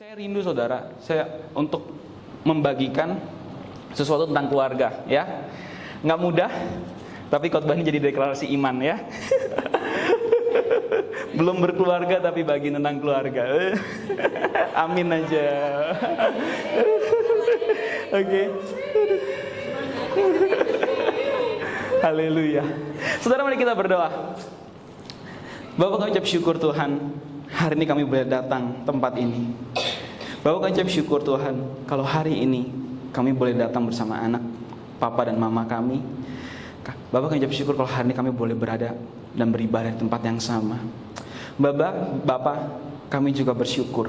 Saya rindu saudara, untuk membagikan sesuatu tentang keluarga, ya. Nggak mudah, tapi khotbah ini jadi deklarasi iman, ya. Belum berkeluarga tapi bagi tentang keluarga. Amin aja. Oke. Haleluya. Saudara, mari kita berdoa. Bapak, kami ucap syukur Tuhan, hari ini kami boleh datang tempat ini. Bapak, kami ucap syukur Tuhan, kalau hari ini kami boleh datang bersama anak, papa dan mama kami. Bapak, kami ucap syukur kalau hari ini kami boleh berada dan beribadah di tempat yang sama. Bapak, kami juga bersyukur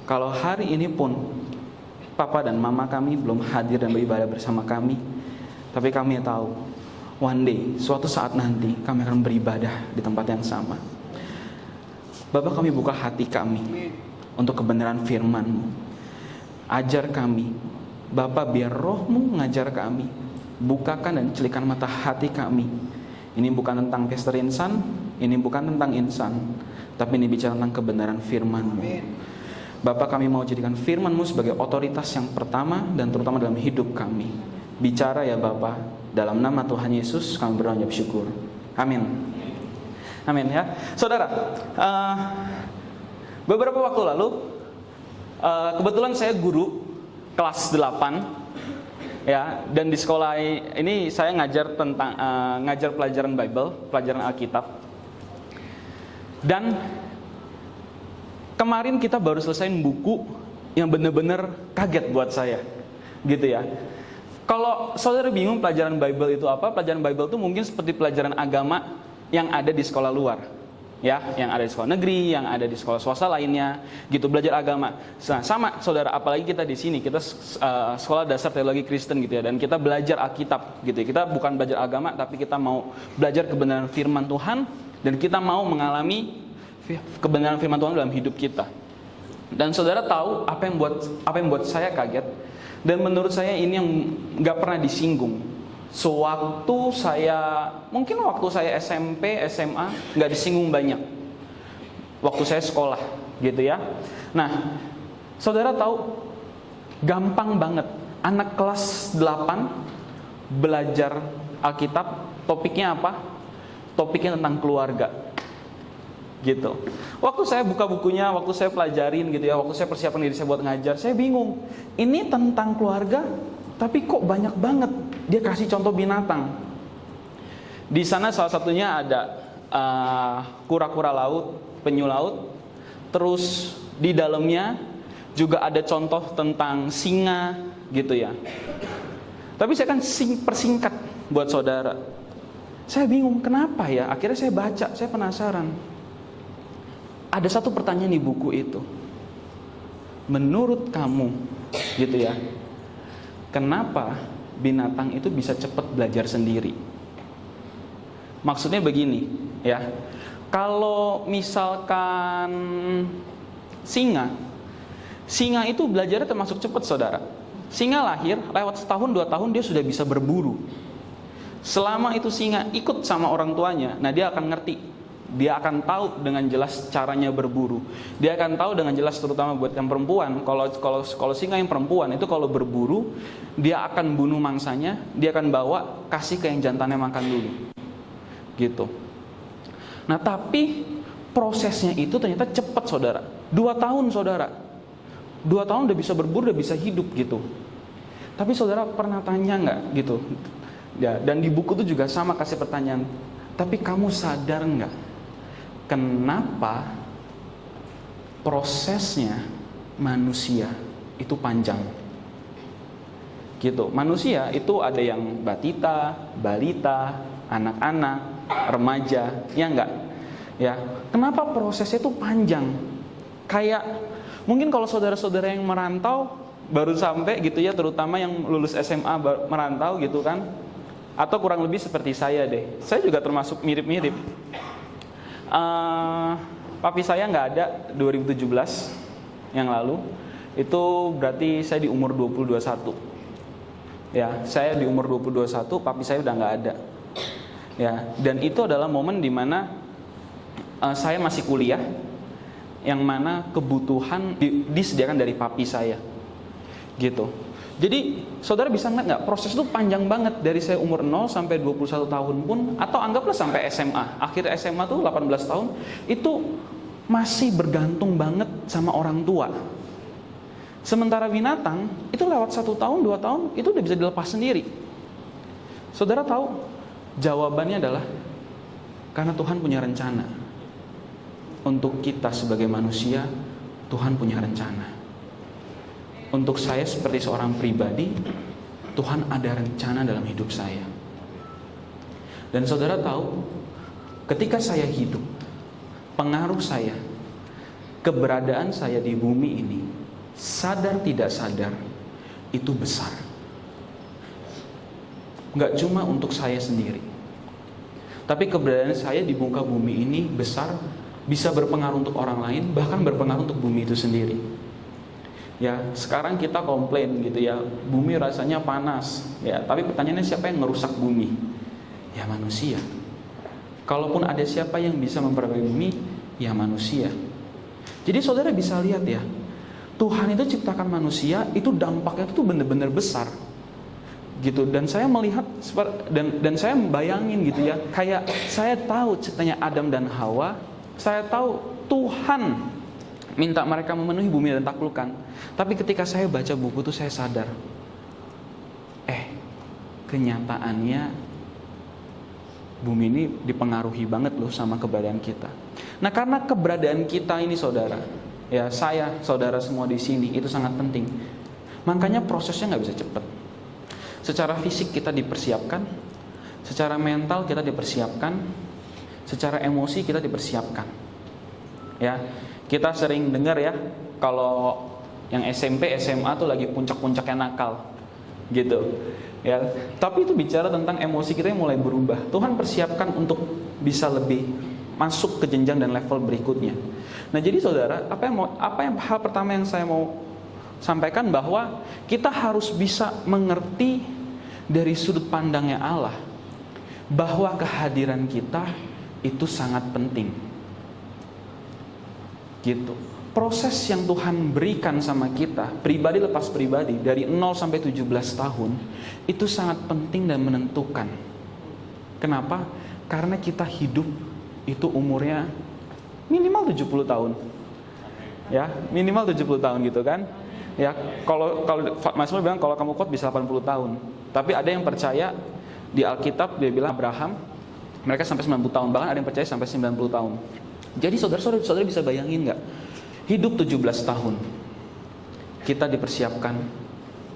kalau hari ini pun papa dan mama kami belum hadir dan beribadah bersama kami. Tapi kami tahu one day, suatu saat nanti kami akan beribadah di tempat yang sama. Bapak, kami buka hati kami untuk kebenaran firman-Mu. Ajar kami, Bapak, biar Roh-Mu mengajar kami. Bukakan dan celikan mata hati kami. Ini bukan tentang Pastor Insan, ini bukan tentang insan, tapi ini bicara tentang kebenaran firman-Mu. Bapak, kami mau jadikan firman-Mu sebagai otoritas yang pertama dan terutama dalam hidup kami. Bicara ya Bapak, dalam nama Tuhan Yesus kami berdoa dan bersyukur. Amin. Amin ya. Saudara, beberapa waktu lalu kebetulan saya guru kelas 8 ya, dan di sekolah ini saya ngajar tentang ngajar pelajaran Bible, pelajaran Alkitab. Dan kemarin kita baru selesaiin buku yang benar-benar kaget buat saya. Gitu ya. Kalau saudara bingung pelajaran Bible itu apa? Pelajaran Bible itu mungkin seperti pelajaran agama yang ada di sekolah luar, ya, yang ada di sekolah negeri, yang ada di sekolah swasta lainnya, gitu, belajar agama. Nah, sama saudara, apalagi kita di sini, kita sekolah dasar teologi Kristen gitu ya, dan kita belajar Alkitab gitu ya. Kita bukan belajar agama, tapi kita mau belajar kebenaran firman Tuhan, dan kita mau mengalami kebenaran firman Tuhan dalam hidup kita. Dan saudara tahu apa yang buat saya kaget, dan menurut saya ini yang nggak pernah disinggung. Waktu saya SMP, SMA nggak disinggung banyak. Waktu saya sekolah, gitu ya. Nah, saudara tahu, gampang banget anak kelas 8 belajar Alkitab. Topiknya apa? Topiknya tentang keluarga, gitu. Waktu saya buka bukunya, waktu saya pelajarin gitu ya, waktu saya persiapan diri saya buat ngajar, saya bingung. Ini tentang keluarga, tapi kok banyak banget dia kasih contoh binatang. Di sana salah satunya ada kura-kura laut, penyu laut. Terus di dalamnya juga ada contoh tentang singa gitu ya. Tapi saya kan persingkat buat saudara. Saya bingung kenapa ya. Akhirnya saya baca, saya penasaran. Ada satu pertanyaan di buku itu. Menurut kamu gitu ya, kenapa binatang itu bisa cepat belajar sendiri? Maksudnya begini ya, kalau misalkan singa itu belajarnya termasuk cepat saudara. Singa lahir, lewat setahun 2 tahun dia sudah bisa berburu. Selama itu singa ikut sama orang tuanya, nah dia akan ngerti. Dia akan tahu dengan jelas caranya berburu. Dia akan tahu dengan jelas, terutama buat yang perempuan. Kalau singa yang perempuan itu kalau berburu, dia akan bunuh mangsanya, dia akan bawa kasih ke yang jantannya makan dulu, gitu. Nah tapi prosesnya itu ternyata cepat saudara. 2 tahun saudara. 2 tahun udah bisa berburu, udah bisa hidup gitu. Tapi saudara pernah tanya nggak gitu? Ya, dan di buku itu juga sama kasih pertanyaan. Tapi kamu sadar nggak? Kenapa prosesnya manusia itu panjang? Gitu. Manusia itu ada yang batita, balita, anak-anak, remaja, ya enggak? Ya. Kenapa prosesnya itu panjang? Kayak mungkin kalau saudara-saudara yang merantau baru sampai gitu ya, terutama yang lulus SMA merantau gitu kan, atau kurang lebih seperti saya deh. Saya juga termasuk mirip-mirip. Papi saya nggak ada 2017 yang lalu. Itu berarti saya di umur 20-21. Ya, saya di umur 20-21, papi saya udah nggak ada. Ya, dan itu adalah momen dimana saya masih kuliah. yang mana kebutuhan disediakan dari papi saya. Gitu. Jadi saudara bisa ngeliat nggak, proses itu panjang banget dari saya umur 0 sampai 21 tahun pun, atau anggaplah sampai SMA. Akhir SMA tuh 18 tahun, itu masih bergantung banget sama orang tua. Sementara binatang, itu lewat 1 tahun, 2 tahun, itu udah bisa dilepas sendiri. Saudara tahu, jawabannya adalah karena Tuhan punya rencana. Untuk kita sebagai manusia, Tuhan punya rencana. Untuk saya seperti seorang pribadi, Tuhan ada rencana dalam hidup saya. Dan saudara tahu, ketika saya hidup, pengaruh saya, keberadaan saya di bumi ini, sadar tidak sadar, itu besar. Gak cuma untuk saya sendiri, tapi keberadaan saya di muka bumi ini besar, bisa berpengaruh untuk orang lain, bahkan berpengaruh untuk bumi itu sendiri. Ya, sekarang kita komplain gitu ya, bumi rasanya panas. Ya, tapi pertanyaannya siapa yang ngerusak bumi? Ya manusia. Kalaupun ada siapa yang bisa memperbaiki bumi, ya manusia. Jadi saudara bisa lihat ya, Tuhan itu ciptakan manusia, itu dampaknya itu benar-benar besar. Gitu, dan saya melihat dan saya membayangin gitu ya, kayak saya tahu ceritanya Adam dan Hawa, saya tahu Tuhan minta mereka memenuhi bumi dan taklukkan. Tapi ketika saya baca buku itu saya sadar, kenyataannya bumi ini dipengaruhi banget loh sama keberadaan kita. Nah, karena keberadaan kita ini saudara, ya saya, saudara semua di sini itu sangat penting. Makanya prosesnya nggak bisa cepat. Secara fisik kita dipersiapkan, secara mental kita dipersiapkan, secara emosi kita dipersiapkan. Ya, kita sering dengar ya, kalau yang SMP, SMA tuh lagi puncak-puncaknya nakal, gitu. Ya, tapi itu bicara tentang emosi kita yang mulai berubah. Tuhan persiapkan untuk bisa lebih masuk ke jenjang dan level berikutnya. Nah, jadi saudara, hal pertama yang saya mau sampaikan bahwa kita harus bisa mengerti dari sudut pandangnya Allah bahwa kehadiran kita itu sangat penting. Gitu. Proses yang Tuhan berikan sama kita, pribadi lepas pribadi, dari 0 sampai 17 tahun, itu sangat penting dan menentukan. Kenapa? Karena kita hidup itu umurnya minimal 70 tahun. Ya, minimal 70 tahun gitu kan. Ya, kalau Mazmur bilang kalau kamu kuat bisa 80 tahun. Tapi ada yang percaya di Alkitab dia bilang Abraham mereka sampai 90 tahun, bahkan ada yang percaya sampai 90 tahun. Jadi saudara bisa bayangin nggak? Hidup 17 tahun, kita dipersiapkan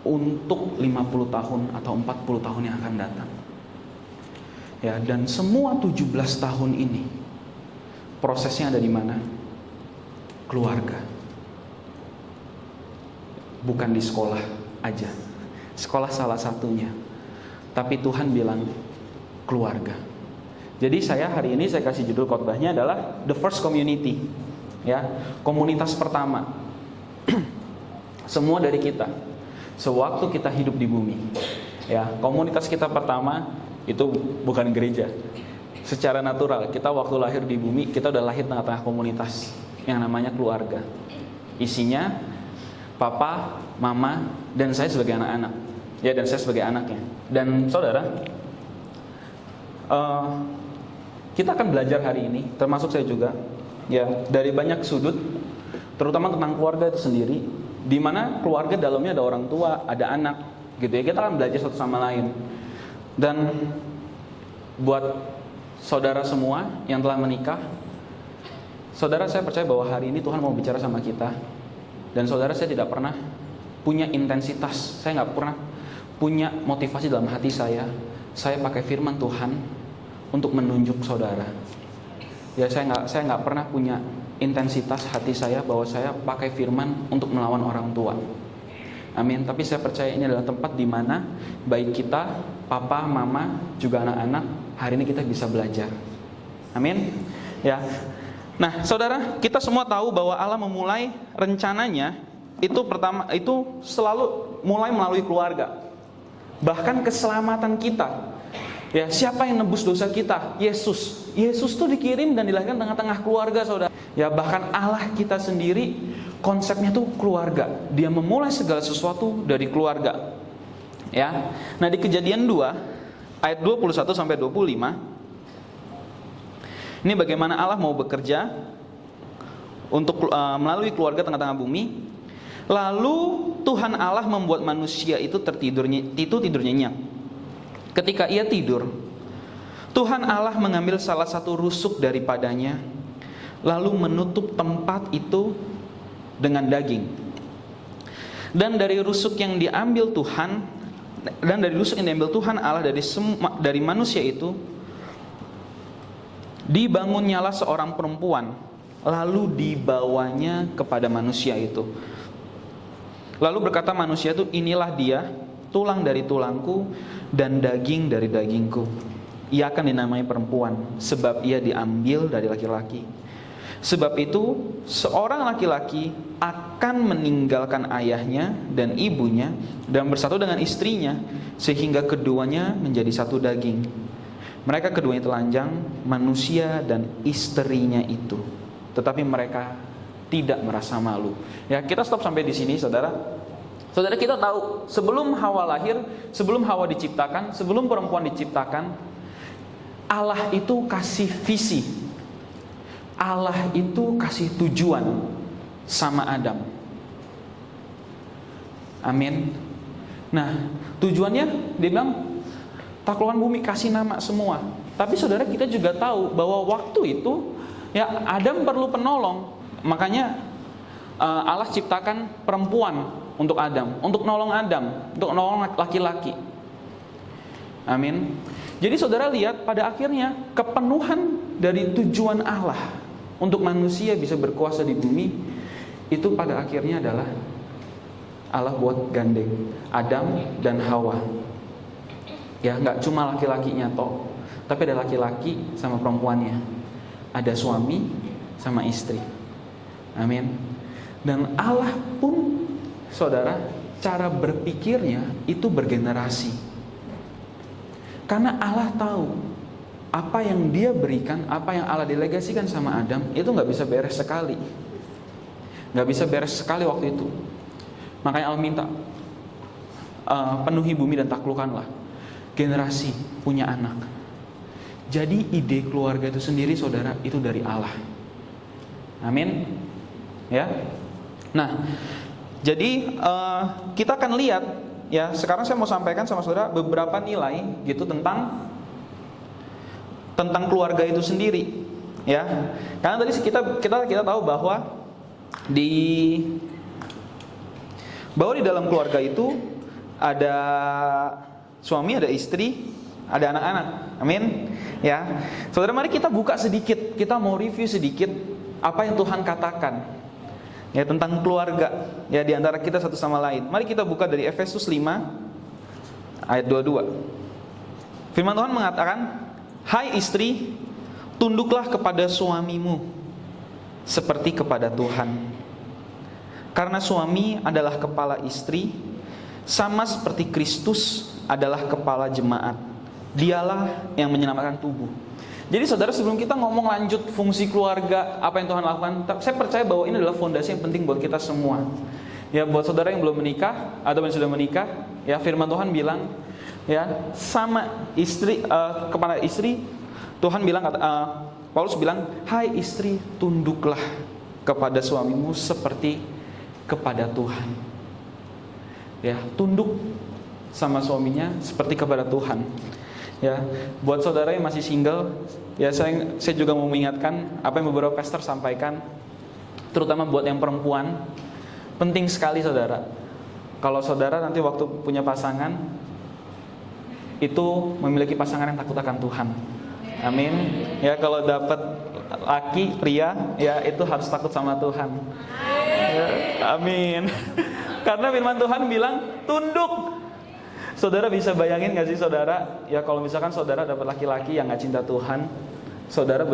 untuk 50 tahun atau 40 tahun yang akan datang. Ya, dan semua 17 tahun ini, prosesnya ada di mana? Keluarga. Bukan di sekolah aja. Sekolah salah satunya. Tapi Tuhan bilang keluarga. Jadi hari ini saya kasih judul khotbahnya adalah The First Community. Ya, komunitas pertama. Semua dari kita sewaktu kita hidup di bumi. Ya, komunitas kita pertama itu bukan gereja. Secara natural kita waktu lahir di bumi, kita udah lahir tengah-tengah komunitas yang namanya keluarga. Isinya papa, mama, dan saya sebagai anak-anak. Ya, dan saya sebagai anaknya. Dan saudara, kita akan belajar hari ini, termasuk saya juga. Ya, dari banyak sudut, terutama tentang keluarga itu sendiri, di mana keluarga dalamnya ada orang tua, ada anak, gitu ya. Kita akan belajar satu sama lain. Dan buat saudara semua yang telah menikah, saudara, saya percaya bahwa hari ini Tuhan mau bicara sama kita. Dan saudara, saya tidak pernah punya intensitas, saya nggak pernah punya motivasi dalam hati saya pakai firman Tuhan untuk menunjuk saudara. Ya, saya nggak pernah punya intensitas hati saya bahwa saya pakai firman untuk melawan orang tua. Amin. Tapi saya percaya ini adalah tempat di mana baik kita, papa, mama, juga anak-anak, hari ini kita bisa belajar. Amin. Ya. Nah, saudara, kita semua tahu bahwa Allah memulai rencananya itu selalu mulai melalui keluarga. Bahkan keselamatan kita Ya, siapa yang nebus dosa kita? Yesus. Yesus tuh dikirim dan dilahirkan tengah-tengah keluarga, saudara. Ya, bahkan Allah kita sendiri konsepnya tuh keluarga. Dia memulai segala sesuatu dari keluarga. Ya. Nah, di Kejadian 2 ayat 21 sampai 25, ini bagaimana Allah mau bekerja untuk melalui keluarga tengah-tengah bumi. Lalu Tuhan Allah membuat manusia itu tidur nyenyak. Ketika ia tidur, Tuhan Allah mengambil salah satu rusuk daripadanya, lalu menutup tempat itu dengan daging. Dan dari rusuk yang diambil Tuhan Allah dari manusia itu, dibangunnyalah seorang perempuan, lalu dibawanya kepada manusia itu. Lalu berkata manusia itu, inilah dia, tulang dari tulangku dan daging dari dagingku. Ia akan dinamai perempuan, sebab ia diambil dari laki-laki. Sebab itu seorang laki-laki akan meninggalkan ayahnya dan ibunya dan bersatu dengan istrinya, sehingga keduanya menjadi satu daging. Mereka keduanya telanjang, manusia dan istrinya itu, tetapi mereka tidak merasa malu. Ya, kita stop sampai di sini, saudara. Saudara, kita tahu sebelum Hawa lahir, sebelum Hawa diciptakan, sebelum perempuan diciptakan, Allah itu kasih visi. Allah itu kasih tujuan sama Adam. Amin. Nah, tujuannya dia bilang taklukkan bumi, kasih nama semua. Tapi saudara, kita juga tahu bahwa waktu itu ya Adam perlu penolong. Makanya Allah ciptakan perempuan untuk Adam, untuk nolong Adam, untuk nolong laki-laki. Amin. Jadi saudara lihat, pada akhirnya kepenuhan dari tujuan Allah untuk manusia bisa berkuasa di bumi, itu pada akhirnya adalah Allah buat gandeng Adam dan Hawa. Ya, nggak cuma laki-lakinya toh, tapi ada laki-laki sama perempuannya, ada suami sama istri. Amin. Dan Allah pun, saudara, cara berpikirnya itu bergenerasi. Karena Allah tahu apa yang dia berikan, apa yang Allah delegasikan sama Adam, itu gak bisa beres sekali. Gak bisa beres sekali waktu itu. Makanya Allah minta, penuhi bumi dan taklukkanlah. Generasi punya anak. Jadi ide keluarga itu sendiri, saudara, itu dari Allah. Amin. Ya. Nah, jadi kita akan lihat ya, sekarang saya mau sampaikan sama saudara beberapa nilai gitu tentang keluarga itu sendiri, ya. Karena tadi kita tahu bahwa di dalam keluarga itu ada suami, ada istri, ada anak-anak. Amin. Ya. Saudara, mari kita buka sedikit, kita mau review sedikit apa yang Tuhan katakan ya tentang keluarga ya di antara kita satu sama lain. Mari kita buka dari Efesus 5 ayat 22. Firman Tuhan mengatakan, "Hai istri, tunduklah kepada suamimu seperti kepada Tuhan. Karena suami adalah kepala istri, sama seperti Kristus adalah kepala jemaat. Dialah yang menyelamatkan tubuh." Jadi saudara, sebelum kita ngomong lanjut fungsi keluarga, apa yang Tuhan lakukan, saya percaya bahwa ini adalah fondasi yang penting buat kita semua. Ya, buat saudara yang belum menikah atau yang sudah menikah, ya firman Tuhan bilang, ya sama istri, kepada istri, Tuhan bilang, Paulus bilang, "Hai istri, tunduklah kepada suamimu seperti kepada Tuhan." Ya, tunduk sama suaminya seperti kepada Tuhan. Ya, buat saudara yang masih single, ya saya juga mau mengingatkan apa yang beberapa pastor sampaikan, terutama buat yang perempuan, penting sekali saudara. Kalau saudara nanti waktu punya pasangan, itu memiliki pasangan yang takut akan Tuhan. Amin. Ya, kalau dapat laki pria, ya itu harus takut sama Tuhan. Ya, amin. Karena firman Tuhan bilang tunduk. Saudara bisa bayangin gak sih saudara, ya kalau misalkan saudara dapat laki-laki yang gak cinta Tuhan, saudara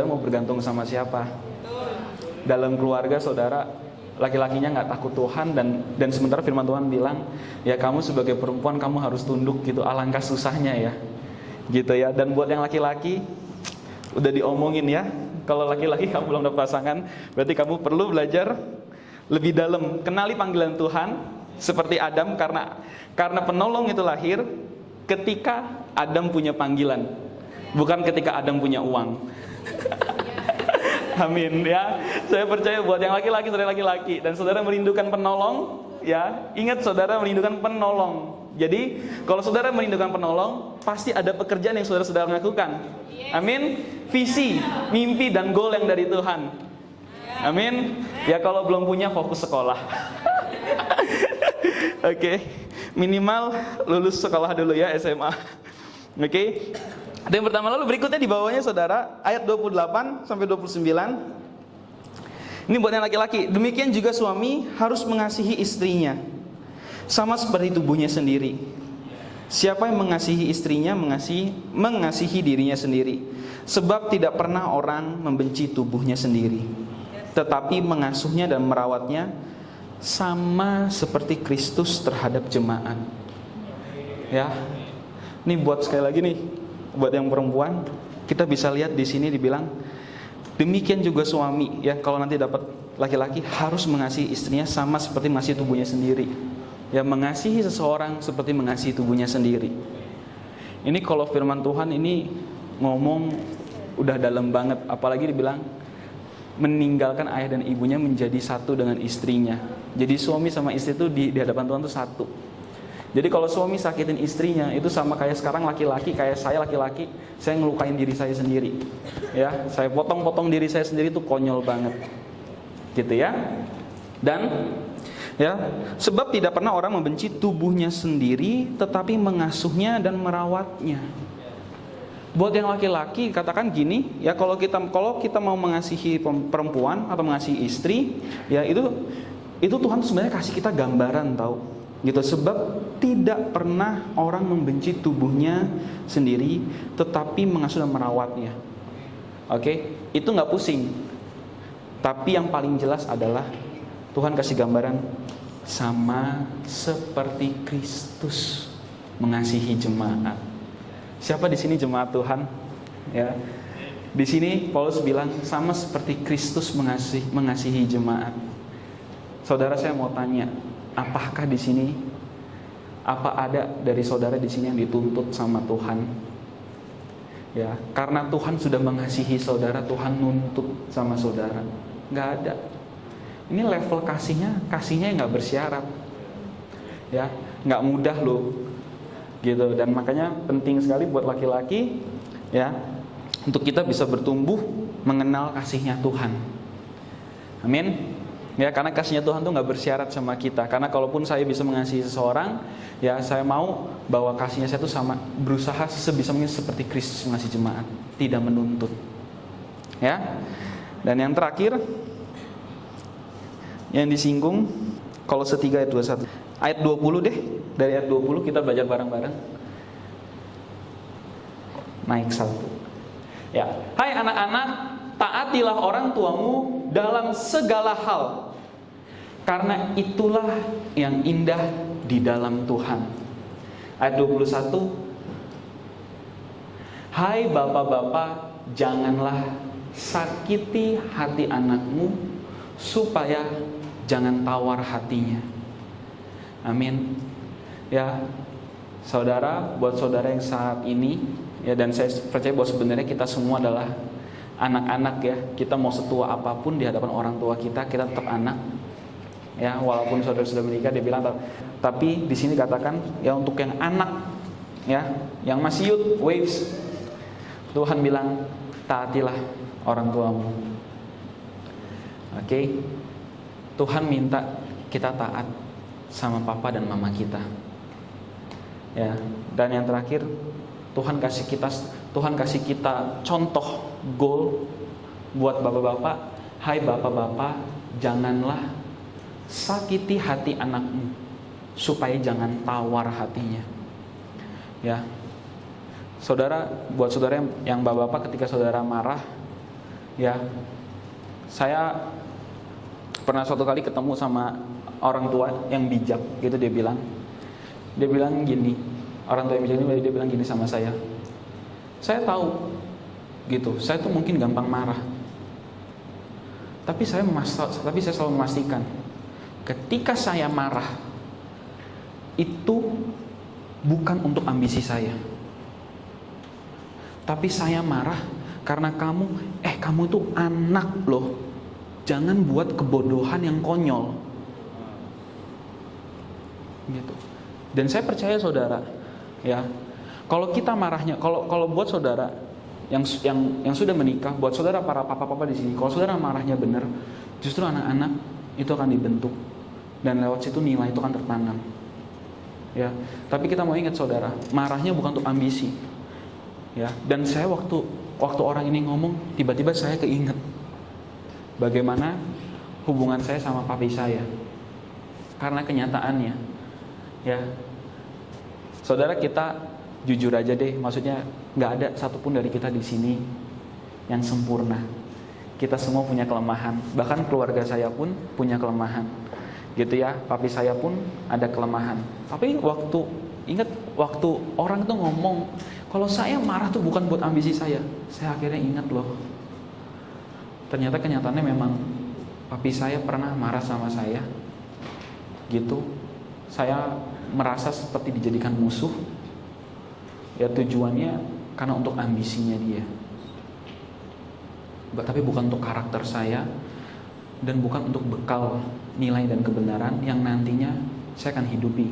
mau bergantung sama siapa? Dalam keluarga saudara, laki-lakinya gak takut Tuhan, dan sementara firman Tuhan bilang, ya kamu sebagai perempuan kamu harus tunduk gitu. Alangkah susahnya ya. Gitu ya. Dan buat yang laki-laki, udah diomongin ya, kalau laki-laki kamu belum dapat pasangan, berarti kamu perlu belajar lebih dalam, kenali panggilan Tuhan seperti Adam, karena penolong itu lahir ketika Adam punya panggilan, bukan ketika Adam punya uang. Amin ya. Saya percaya buat yang laki-laki, saudara laki-laki, dan saudara merindukan penolong, ya, ingat saudara merindukan penolong. Jadi kalau saudara merindukan penolong, pasti ada pekerjaan yang saudara lakukan. Amin. Visi, mimpi, dan goal yang dari Tuhan. Amin. Ya kalau belum punya, fokus sekolah. Oke. Minimal lulus sekolah dulu ya, SMA. Oke. Yang pertama, lalu berikutnya di bawahnya saudara, ayat 28 sampai 29. Ini buat yang laki-laki. Demikian juga suami harus mengasihi istrinya sama seperti tubuhnya sendiri. Siapa yang mengasihi istrinya mengasihi dirinya sendiri. Sebab tidak pernah orang membenci tubuhnya sendiri, tetapi mengasuhnya dan merawatnya sama seperti Kristus terhadap jemaat. Ya. Ini buat sekali lagi nih, buat yang perempuan, kita bisa lihat di sini dibilang demikian juga suami, ya, kalau nanti dapat laki-laki harus mengasihi istrinya sama seperti mengasihi tubuhnya sendiri. Ya, mengasihi seseorang seperti mengasihi tubuhnya sendiri. Ini kalau firman Tuhan ini ngomong udah dalam banget, apalagi dibilang meninggalkan ayah dan ibunya menjadi satu dengan istrinya. Jadi suami sama istri itu di hadapan Tuhan itu satu. Jadi kalau suami sakitin istrinya, itu sama kayak sekarang laki-laki, kayak saya laki-laki, saya ngelukain diri saya sendiri. Ya, saya potong-potong diri saya sendiri, itu konyol banget. Gitu ya. Dan ya, sebab tidak pernah orang membenci tubuhnya sendiri, tetapi mengasuhnya dan merawatnya. Buat yang laki-laki, katakan gini, ya, kalau kita mau mengasihi perempuan atau mengasihi istri, ya itu Tuhan sebenarnya kasih kita gambaran, tahu. Gitu, sebab tidak pernah orang membenci tubuhnya sendiri, tetapi mengasuh dan merawatnya. Oke, itu nggak pusing. Tapi yang paling jelas adalah Tuhan kasih gambaran sama seperti Kristus mengasihi jemaat. Siapa di sini jemaat Tuhan? Ya, di sini Paulus bilang sama seperti Kristus mengasihi jemaat. Saudara, saya mau tanya, apakah di sini, apa ada dari saudara di sini yang dituntut sama Tuhan? Ya, karena Tuhan sudah mengasihi saudara, Tuhan nuntut sama saudara? Nggak ada. Ini level kasihnya nggak bersyarat. Ya, nggak mudah loh. Gitu. Dan makanya penting sekali buat laki-laki, ya, untuk kita bisa bertumbuh mengenal kasihnya Tuhan. Amin. Ya, karena kasihnya Tuhan tuh nggak bersyarat sama kita. Karena kalaupun saya bisa mengasihi seseorang, ya, saya mau bahwa kasihnya saya tuh sama, berusaha sebisa mungkin seperti Kristus mengasihi jemaat, tidak menuntut. Ya. Dan yang terakhir yang disinggung, Kolose 3 ayat 21. Ayat 20 deh. Dari ayat 20 kita belajar bareng-bareng. Naik satu. Ya, hai anak-anak, taatilah orang tuamu dalam segala hal, karena itulah yang indah di dalam Tuhan. Ayat 21. Hai bapak-bapak, janganlah sakiti hati anakmu, supaya jangan tawar hatinya. Amin. Ya, saudara, buat saudara yang saat ini, ya, dan saya percaya bahwa sebenarnya kita semua adalah anak-anak, ya. Kita mau setua apapun di hadapan orang tua kita tetap anak. Ya, walaupun saudara sudah menikah, dia bilang, tapi di sini katakan, ya, untuk yang anak, ya, yang masih youth, waves, Tuhan bilang, taatilah orang tuamu. Oke. Tuhan minta kita taat sama papa dan mama kita. Ya, dan yang terakhir, Tuhan kasih kita contoh goal buat bapak-bapak. Hai bapak-bapak, janganlah sakiti hati anakmu, supaya jangan tawar hatinya. Ya. Saudara, buat saudara yang bapak-bapak, ketika saudara marah, ya, saya pernah suatu kali ketemu sama orang tua yang bijak, gitu. Dia bilang gini, orang tua yang bijak ini, dia bilang gini sama saya, Saya tahu gitu, saya tuh mungkin gampang marah. Tapi saya selalu memastikan ketika saya marah itu bukan untuk ambisi saya. Tapi saya marah karena kamu itu anak loh. Jangan buat kebodohan yang konyol. Gitu. Dan saya percaya saudara, ya, kalau kita marahnya, kalau buat saudara yang sudah menikah, buat saudara para papa-papa di sini, kalau saudara marahnya benar, justru anak-anak itu akan dibentuk dan lewat situ nilai itu akan tertanam. Ya, tapi kita mau ingat saudara, marahnya bukan untuk ambisi. Ya, dan saya waktu orang ini ngomong, tiba-tiba saya keinget bagaimana hubungan saya sama papi saya. Karena kenyataannya, ya, saudara, kita jujur aja deh, maksudnya nggak ada satupun dari kita di sini yang sempurna. Kita semua punya kelemahan, bahkan keluarga saya pun punya kelemahan, gitu ya. Papi saya pun ada kelemahan. Tapi waktu orang tuh ngomong, kalau saya marah tuh bukan buat ambisi saya akhirnya ingat loh. Ternyata kenyataannya memang papi saya pernah marah sama saya, gitu. Saya merasa seperti dijadikan musuh. Ya, tujuannya karena untuk ambisinya dia. Tapi bukan untuk karakter saya, dan bukan untuk bekal nilai dan kebenaran yang nantinya saya akan hidupi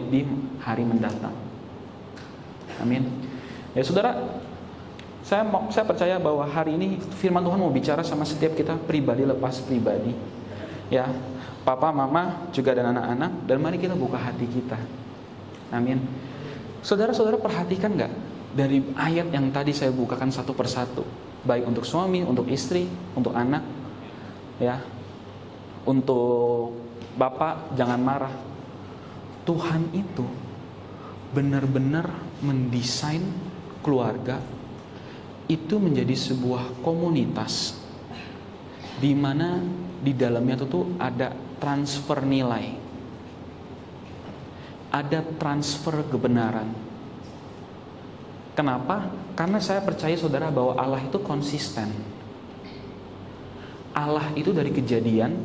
di hari mendatang. Amin. Ya saudara, saya percaya bahwa hari ini firman Tuhan mau bicara sama setiap kita pribadi lepas pribadi. Ya, papa, mama, juga dan anak-anak, dan mari kita buka hati kita. Amin. Saudara-saudara perhatikan gak dari ayat yang tadi saya bukakan satu persatu, baik untuk suami, untuk istri, untuk anak, ya, untuk bapak, jangan marah. Tuhan itu benar-benar mendesain keluarga itu menjadi sebuah komunitas di mana di dalamnya itu ada transfer nilai, ada transfer kebenaran. Kenapa? Karena saya percaya saudara bahwa Allah itu konsisten. Allah itu dari Kejadian,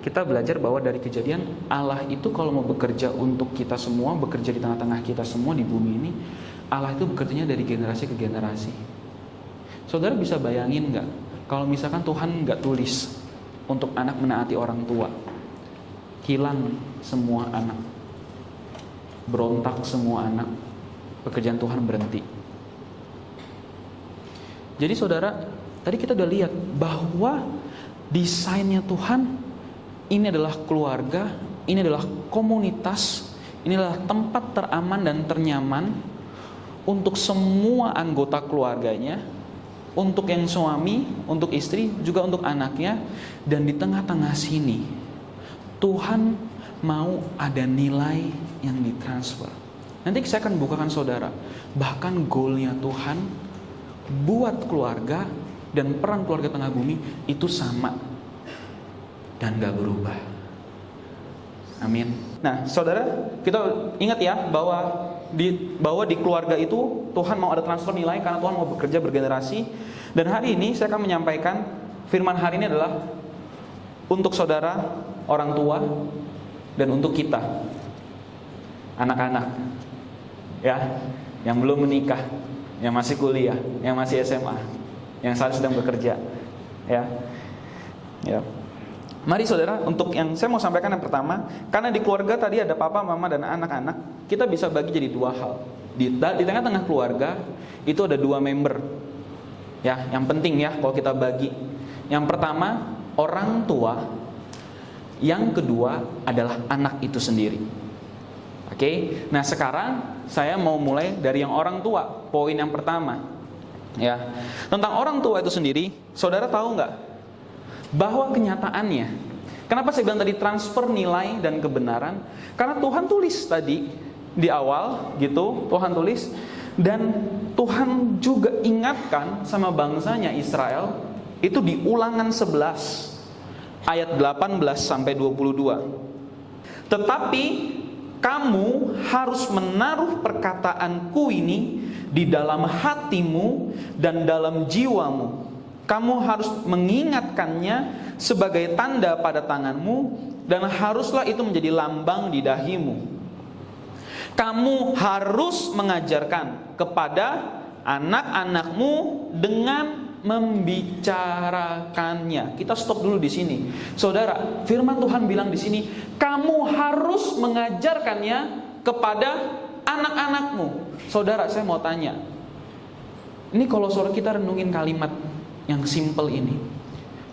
kita belajar bahwa dari Kejadian Allah itu kalau mau bekerja untuk kita semua, bekerja di tengah-tengah kita semua di bumi ini, Allah itu bekerjanya dari generasi ke generasi. Saudara bisa bayangin gak kalau misalkan Tuhan gak tulis untuk anak menaati orang tua, hilang semua anak, berontak semua anak, pekerjaan Tuhan berhenti. Jadi saudara, tadi kita udah lihat bahwa desainnya Tuhan ini adalah keluarga, ini adalah komunitas, ini adalah tempat teraman dan ternyaman untuk semua anggota keluarganya, untuk yang suami, untuk istri, juga untuk anaknya. Dan di tengah-tengah sini Tuhan mau ada nilai yang ditransfer. Nanti saya akan bukakan saudara, bahkan goalnya Tuhan buat keluarga dan peran keluarga tengah bumi itu sama dan gak berubah. Amin. Nah saudara, kita ingat ya bahwa di keluarga itu Tuhan mau ada transfer nilai karena Tuhan mau bekerja bergenerasi. Dan hari ini saya akan menyampaikan firman hari ini adalah untuk saudara, orang tua, dan untuk kita, anak-anak, ya, yang belum menikah, yang masih kuliah, yang masih SMA, yang saat sedang bekerja, ya. Mari saudara, untuk yang saya mau sampaikan yang pertama, karena di keluarga tadi ada papa, mama, dan anak-anak, kita bisa bagi jadi dua hal. Di tengah-tengah keluarga itu ada dua member, ya, yang penting ya kalau kita bagi. Yang pertama orang tua, yang kedua adalah anak itu sendiri. Oke, nah sekarang saya mau mulai dari yang orang tua, poin yang pertama, ya, tentang orang tua itu sendiri. Saudara tahu nggak bahwa kenyataannya, kenapa saya bilang tadi transfer nilai dan kebenaran? Karena Tuhan tulis tadi di awal, gitu, Tuhan tulis, dan Tuhan juga ingatkan sama bangsanya Israel, itu di Ulangan 11 ayat 18 sampai 22. Tetapi kamu harus menaruh perkataanku ini di dalam hatimu dan dalam jiwamu. Kamu harus mengingatkannya sebagai tanda pada tanganmu, dan haruslah itu menjadi lambang di dahimu. Kamu harus mengajarkan kepada anak-anakmu dengan membicarakannya. Kita stop dulu di sini. Saudara, firman Tuhan bilang di sini, kamu harus mengajarkannya kepada anak-anakmu. Saudara, saya mau tanya. Ini kalau saudara kita renungin kalimat yang simple ini,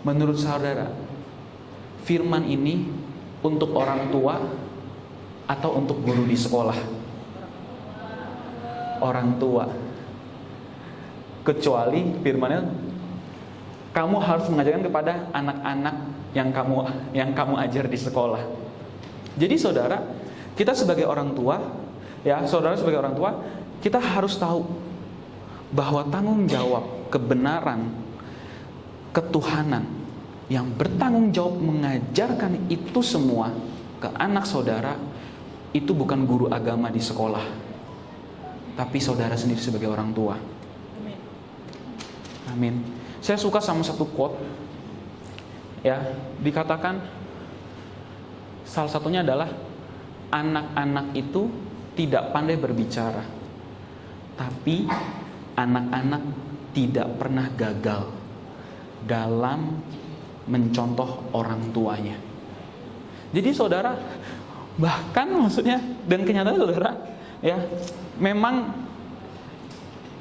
menurut saudara, firman ini untuk orang tua atau untuk guru di sekolah? Orang tua. Kecuali firmannya, kamu harus mengajarkan kepada anak-anak yang kamu ajar di sekolah. Jadi saudara, kita sebagai orang tua, ya, saudara sebagai orang tua, kita harus tahu bahwa tanggung jawab kebenaran ketuhanan yang bertanggung jawab mengajarkan itu semua ke anak saudara, itu bukan guru agama di sekolah, tapi saudara sendiri sebagai orang tua. Amin. Saya suka sama satu quote, ya, dikatakan salah satunya adalah, anak-anak itu tidak pandai berbicara, tapi anak-anak tidak pernah gagal dalam mencontoh orang tuanya. Jadi saudara, bahkan maksudnya, dan kenyataannya saudara, ya, memang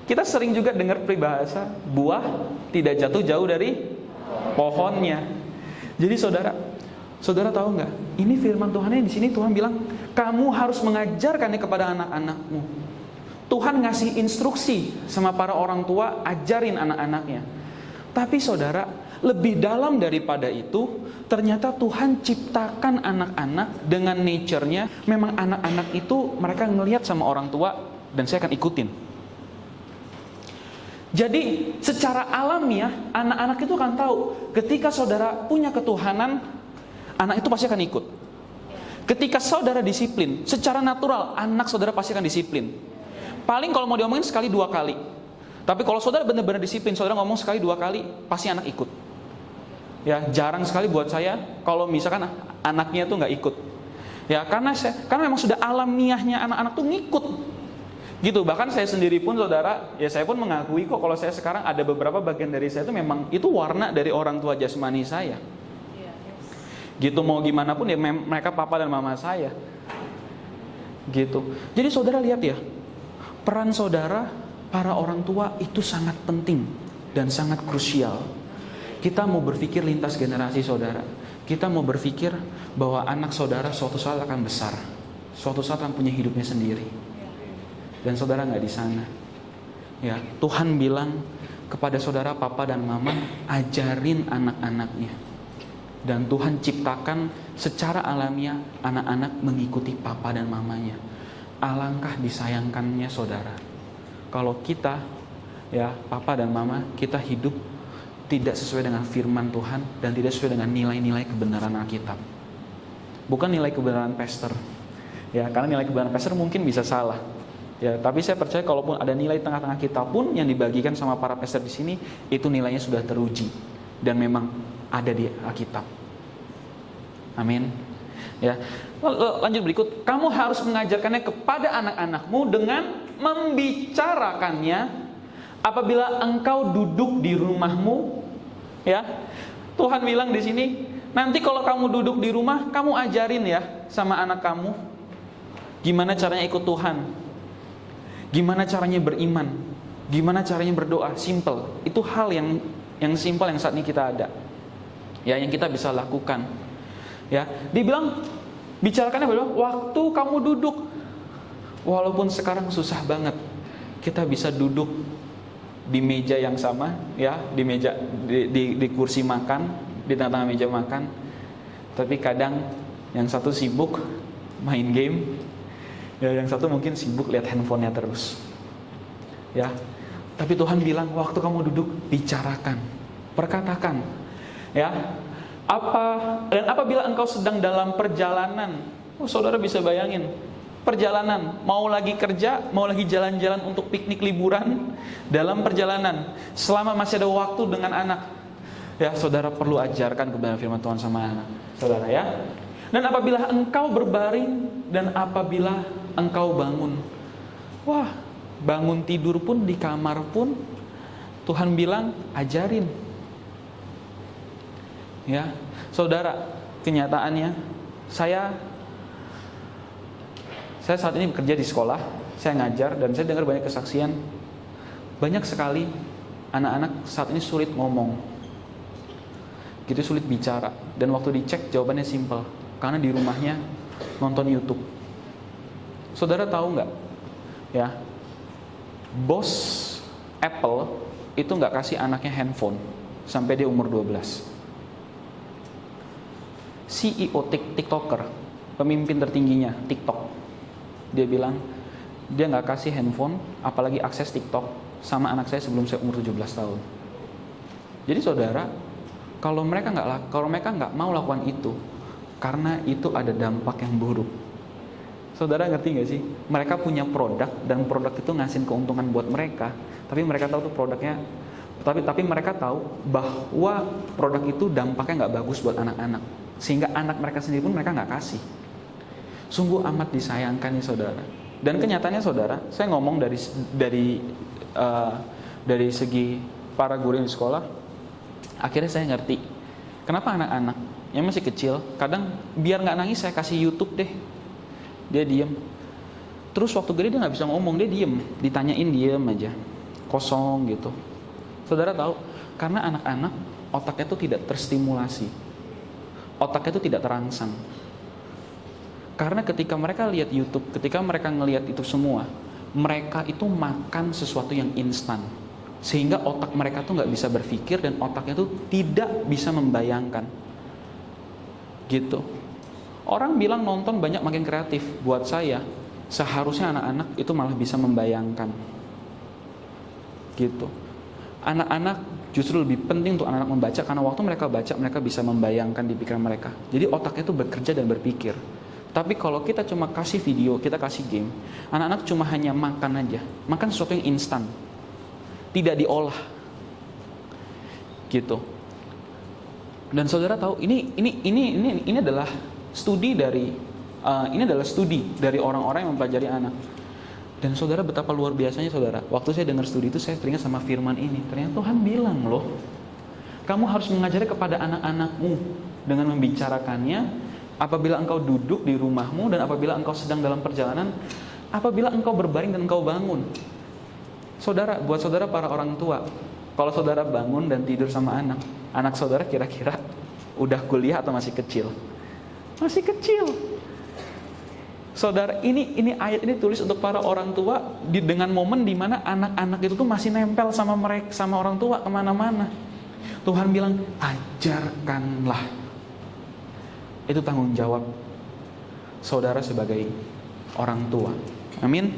kita sering juga dengar peribahasa, buah tidak jatuh jauh dari pohonnya. Jadi saudara tahu nggak? Ini firman Tuhannya di sini. Tuhan bilang, kamu harus mengajarkannya kepada anak-anakmu. Tuhan ngasih instruksi sama para orang tua, ajarin anak-anaknya. Tapi saudara, lebih dalam daripada itu, ternyata Tuhan ciptakan anak-anak dengan nature-nya. Memang anak-anak itu mereka ngelihat sama orang tua, dan saya akan ikutin. Jadi secara alamiah anak-anak itu akan tahu, ketika saudara punya ketuhanan, anak itu pasti akan ikut. Ketika saudara disiplin, secara natural anak saudara pasti akan disiplin. Paling kalau mau diomongin sekali dua kali. Tapi kalau saudara benar-benar disiplin, saudara ngomong sekali dua kali, pasti anak ikut. Ya, jarang sekali buat saya kalau misalkan anaknya tuh nggak ikut. Ya, karena memang sudah alamiahnya anak-anak tuh ngikut. Gitu. Bahkan saya sendiri pun saudara, ya saya pun mengakui kok kalau saya sekarang ada beberapa bagian dari saya itu memang itu warna dari orang tua jasmani saya. Gitu, mau gimana pun ya mereka papa dan mama saya. Gitu. Jadi saudara lihat ya, peran saudara para orang tua itu sangat penting dan sangat krusial. Kita mau berpikir lintas generasi saudara. Kita mau berpikir bahwa anak saudara suatu saat akan besar, suatu saat akan punya hidupnya sendiri. Dan saudara nggak di sana. Ya, Tuhan bilang kepada saudara, papa dan mama, ajarin anak-anaknya. Dan Tuhan ciptakan secara alamiah anak-anak mengikuti papa dan mamanya. Alangkah disayangkannya saudara, kalau kita, ya, papa dan mama, kita hidup tidak sesuai dengan firman Tuhan dan tidak sesuai dengan nilai-nilai kebenaran Alkitab. Bukan nilai kebenaran pastor. Ya, karena nilai kebenaran pastor mungkin bisa salah. Ya, tapi saya percaya kalaupun ada nilai tengah-tengah kita pun yang dibagikan sama para pastor di sini, itu nilainya sudah teruji dan memang ada di Alkitab. Amin. Ya. Lanjut berikut, kamu harus mengajarkannya kepada anak-anakmu dengan membicarakannya apabila engkau duduk di rumahmu. Ya, Tuhan bilang di sini, nanti kalau kamu duduk di rumah, kamu ajarin ya sama anak kamu gimana caranya ikut Tuhan, gimana caranya beriman, gimana caranya berdoa. Simple. Itu hal yang simple yang saat ini kita ada, ya, yang kita bisa lakukan. Ya, dibilang bicarakannya bahwa waktu kamu duduk, walaupun sekarang susah banget, kita bisa duduk di meja yang sama, ya, di meja di kursi makan, di tengah-tengah meja makan. Tapi kadang yang satu sibuk main game, ya, yang satu mungkin sibuk lihat handphonenya terus. Ya, tapi Tuhan bilang waktu kamu duduk, bicarakan, perkatakan, ya. Apabila engkau sedang dalam perjalanan, saudara bisa bayangin, perjalanan, mau lagi kerja, mau lagi jalan-jalan untuk piknik liburan, dalam perjalanan, selama masih ada waktu dengan anak, ya saudara perlu ajarkan kebenaran firman Tuhan sama anak, saudara ya. Dan apabila engkau berbaring dan apabila engkau bangun, wah, bangun tidur pun di kamar pun Tuhan bilang ajarin. Ya, saudara, kenyataannya saya saat ini bekerja di sekolah, saya ngajar dan saya dengar banyak kesaksian. Banyak sekali anak-anak saat ini sulit ngomong, gitu, sulit bicara. Dan waktu dicek jawabannya simpel, karena di rumahnya nonton YouTube. Saudara tahu nggak? Ya, bos Apple itu nggak kasih anaknya handphone sampai dia umur 12. CEO TikToker, pemimpin tertingginya TikTok, dia bilang dia nggak kasih handphone, apalagi akses TikTok sama anak saya sebelum saya umur 17 tahun. Jadi saudara, kalau mereka nggak mau lakukan itu, karena itu ada dampak yang buruk. Saudara ngerti nggak sih? Mereka punya produk dan produk itu ngasih keuntungan buat mereka, tapi mereka tahu tuh produknya, tapi mereka tahu bahwa produk itu dampaknya nggak bagus buat anak-anak, sehingga anak mereka sendiri pun mereka nggak kasih. Sungguh amat disayangkan nih saudara. Dan kenyataannya saudara, saya ngomong dari segi para guru di sekolah, akhirnya saya ngerti kenapa anak-anak yang masih kecil kadang biar nggak nangis saya kasih YouTube deh, dia diem. Terus waktu gede dia nggak bisa ngomong, dia diem, ditanyain diem aja, kosong gitu. Saudara tahu, karena anak-anak otaknya itu tidak terstimulasi, otaknya itu tidak terangsang. Karena ketika mereka lihat YouTube, ketika mereka ngelihat itu semua, mereka itu makan sesuatu yang instan, sehingga otak mereka tuh nggak bisa berpikir dan otaknya tuh tidak bisa membayangkan. Gitu. Orang bilang nonton banyak makin kreatif. Buat saya, seharusnya anak-anak itu malah bisa membayangkan. Gitu. Anak-anak justru lebih penting untuk anak-anak membaca, karena waktu mereka baca, mereka bisa membayangkan di pikiran mereka. Jadi otaknya itu bekerja dan berpikir. Tapi kalau kita cuma kasih video, kita kasih game, anak-anak cuma hanya makan aja, makan sesuatu yang instan, tidak diolah, gitu. Dan saudara tahu, ini adalah studi dari orang-orang yang mempelajari anak. Dan saudara, betapa luar biasanya saudara. Waktu saya dengar studi itu, saya teringat sama firman ini. Ternyata Tuhan bilang loh, kamu harus mengajari kepada anak-anakmu dengan membicarakannya. Apabila engkau duduk di rumahmu dan apabila engkau sedang dalam perjalanan, apabila engkau berbaring dan engkau bangun. Saudara, buat saudara para orang tua, kalau saudara bangun dan tidur sama anak saudara kira-kira udah kuliah atau masih kecil? Masih kecil. Saudara, ini ayat ini tulis untuk para orang tua dengan momen di mana anak-anak itu tuh masih nempel sama mereka, sama orang tua kemana-mana. Tuhan bilang, ajarkanlah. Itu tanggung jawab saudara sebagai orang tua. Amin.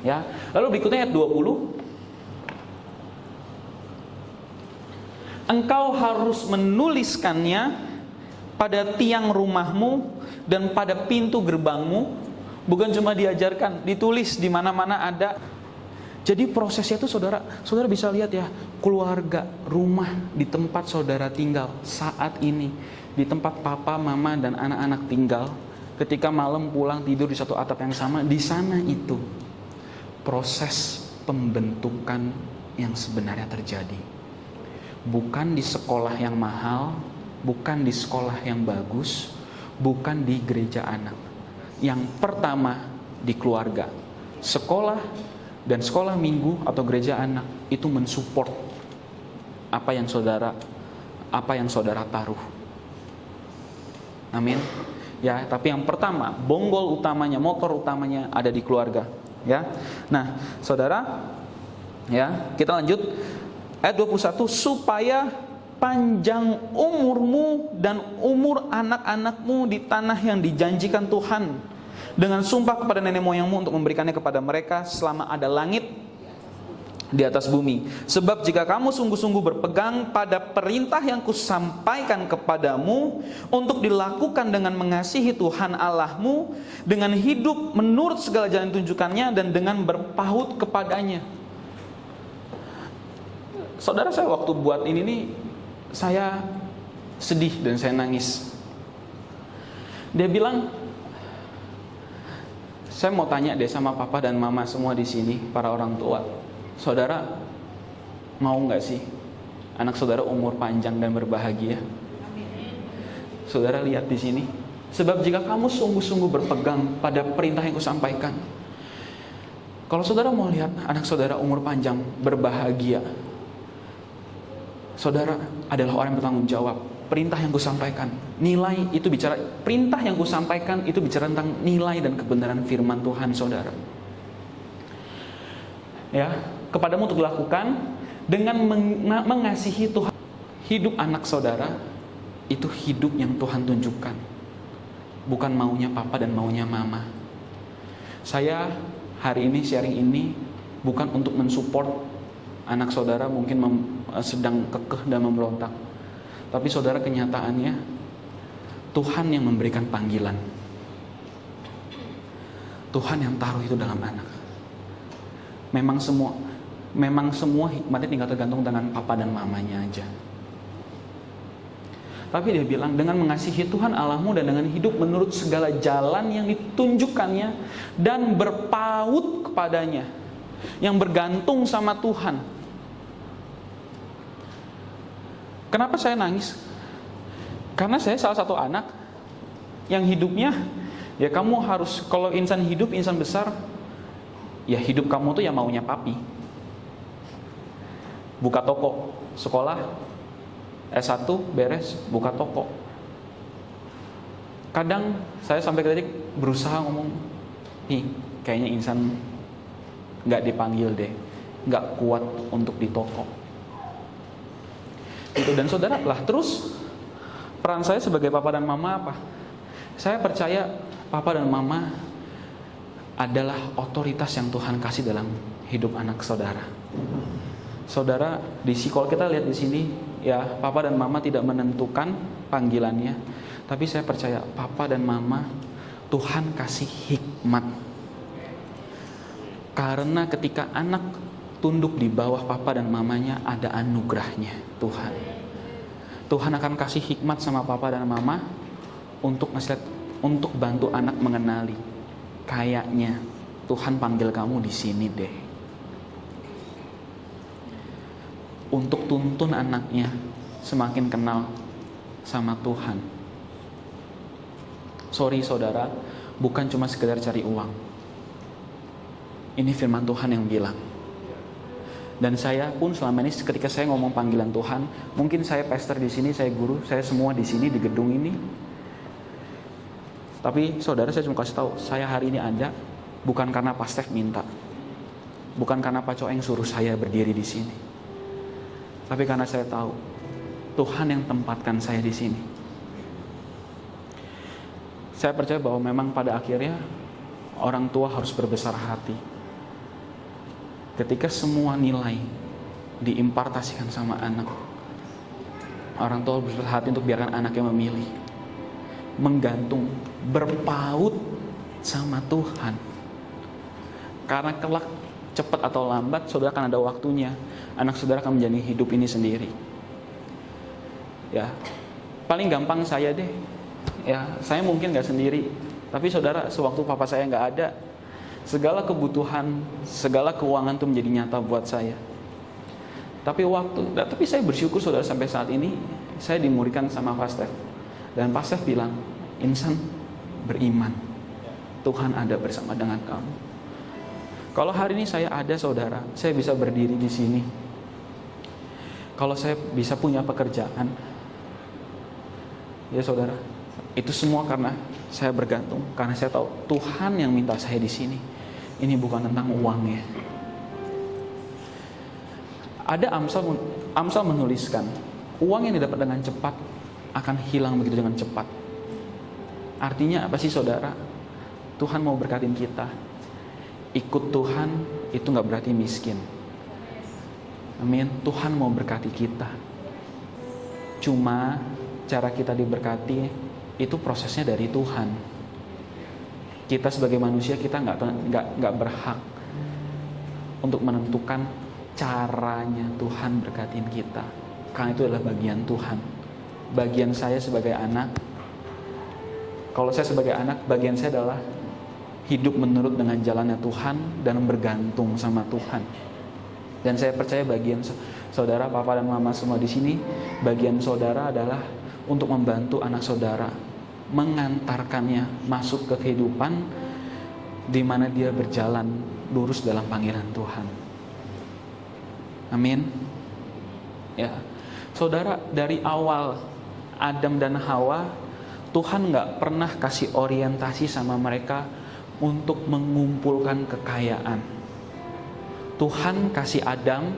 Ya. Lalu berikutnya ayat 20. Engkau harus menuliskannya pada tiang rumahmu dan pada pintu gerbangmu. Bukan cuma diajarkan, ditulis di mana-mana ada. Jadi prosesnya itu saudara bisa lihat ya, keluarga, rumah di tempat saudara tinggal saat ini, di tempat papa, mama dan anak-anak tinggal, ketika malam pulang tidur di satu atap yang sama, di sana itu proses pembentukan yang sebenarnya terjadi. Bukan di sekolah yang mahal, bukan di sekolah yang bagus, bukan di gereja anak. Yang pertama di keluarga. Sekolah dan sekolah minggu atau gereja anak itu mensupport apa yang saudara taruh. Amin. Ya, tapi yang pertama, bonggol utamanya, motor utamanya ada di keluarga, ya. Nah, saudara, ya, kita lanjut ayat 21, supaya panjang umurmu dan umur anak-anakmu di tanah yang dijanjikan Tuhan dengan sumpah kepada nenek moyangmu untuk memberikannya kepada mereka selama ada langit di atas bumi. Sebab jika kamu sungguh-sungguh berpegang pada perintah yang kusampaikan kepadamu untuk dilakukan dengan mengasihi Tuhan Allahmu, dengan hidup menurut segala jalan tunjukkannya, dan dengan berpaut kepadanya. Saudara, saya waktu buat ini nih, saya sedih dan saya nangis. Dia bilang, saya mau tanya deh sama papa dan mama semua di sini, para orang tua. Saudara mau nggak sih anak saudara umur panjang dan berbahagia? Saudara lihat di sini. Sebab jika kamu sungguh-sungguh berpegang pada perintah yang kusampaikan. Kalau saudara mau lihat anak saudara umur panjang berbahagia, saudara adalah orang yang bertanggung jawab. Perintah yang kusampaikan, nilai itu bicara, perintah yang kusampaikan itu bicara tentang nilai dan kebenaran firman Tuhan, saudara. Ya, kepadamu untuk dilakukan dengan mengasihi Tuhan. Hidup anak saudara itu hidup yang Tuhan tunjukkan, bukan maunya papa dan maunya mama. Saya hari ini sharing ini bukan untuk mensupport anak saudara mungkin sedang kekeh dan memberontak, tapi saudara, kenyataannya Tuhan yang memberikan panggilan, Tuhan yang taruh itu dalam anak. Memang semua hikmatnya tinggal tergantung dengan papa dan mamanya aja. Tapi dia bilang, dengan mengasihi Tuhan Allahmu dan dengan hidup menurut segala jalan yang ditunjukkannya dan berpaut kepadanya, yang bergantung sama Tuhan. Kenapa saya nangis? Karena saya salah satu anak yang hidupnya, ya kamu harus, kalau insan hidup, insan besar, ya hidup kamu tuh ya maunya papi. Buka toko, sekolah, S1 beres, buka toko. Kadang saya sampai ke tadi berusaha ngomong, kayaknya insan gak dipanggil deh, gak kuat untuk di toko. Itu. Dan saudara lah, terus peran saya sebagai papa dan mama apa? Saya percaya papa dan mama adalah otoritas yang Tuhan kasih dalam hidup anak saudara. Saudara, kalau kita lihat di sini, ya papa dan mama tidak menentukan panggilannya, tapi saya percaya papa dan mama Tuhan kasih hikmat. Karena ketika anak tunduk di bawah papa dan mamanya, ada anugerahnya Tuhan. Tuhan akan kasih hikmat sama papa dan mama untuk bantu anak mengenali, kayaknya Tuhan panggil kamu di sini deh. Untuk tuntun anaknya semakin kenal sama Tuhan. Sorry saudara, bukan cuma sekedar cari uang. Ini firman Tuhan yang bilang. Dan saya pun selama ini ketika saya ngomong panggilan Tuhan, mungkin saya pastor di sini, saya guru, saya semua di sini di gedung ini. Tapi saudara, saya cuma kasih tahu, saya hari ini ada bukan karena Pak Stef minta, bukan karena Pak Coeng suruh saya berdiri di sini, tapi karena saya tahu Tuhan yang tempatkan saya di sini. Saya percaya bahwa memang pada akhirnya orang tua harus berbesar hati ketika semua nilai diimpartasikan sama anak. Orang tua harus berbesar hati untuk biarkan anaknya memilih, menggantung, berpaut sama Tuhan. Karena kelak cepat atau lambat saudara akan ada waktunya, anak saudara akan menjalani hidup ini sendiri. Ya, paling gampang saya deh. Ya, saya mungkin gak sendiri, tapi saudara, sewaktu papa saya gak ada, segala kebutuhan, segala keuangan itu menjadi nyata buat saya. Tapi saya bersyukur saudara, sampai saat ini saya dimuridkan sama Pak Stef. Dan Pak Stef bilang, insan beriman, Tuhan ada bersama dengan kamu. Kalau hari ini saya ada saudara, saya bisa berdiri di sini. Kalau saya bisa punya pekerjaan, ya saudara, itu semua karena saya bergantung, karena saya tahu Tuhan yang minta saya di sini. Ini bukan tentang uangnya. Ada Amsal menuliskan, uang yang didapat dengan cepat akan hilang begitu dengan cepat. Artinya apa sih saudara? Tuhan mau berkatin kita. Ikut Tuhan itu gak berarti miskin. Amin. Tuhan mau berkati kita. Cuma cara kita diberkati itu prosesnya dari Tuhan. Kita sebagai manusia, kita nggak berhak untuk menentukan caranya Tuhan berkatin kita, karena itu adalah bagian Tuhan. Bagian saya sebagai anak, kalau saya sebagai anak, bagian saya adalah hidup menurut dengan jalannya Tuhan dan bergantung sama Tuhan. Dan saya percaya bagian saudara, papa dan mama semua di sini, bagian saudara adalah untuk membantu anak saudara, mengantarkannya masuk ke kehidupan di mana dia berjalan lurus dalam panggilan Tuhan. Amin. Ya, saudara, dari awal Adam dan Hawa, Tuhan nggak pernah kasih orientasi sama mereka untuk mengumpulkan kekayaan. Tuhan kasih Adam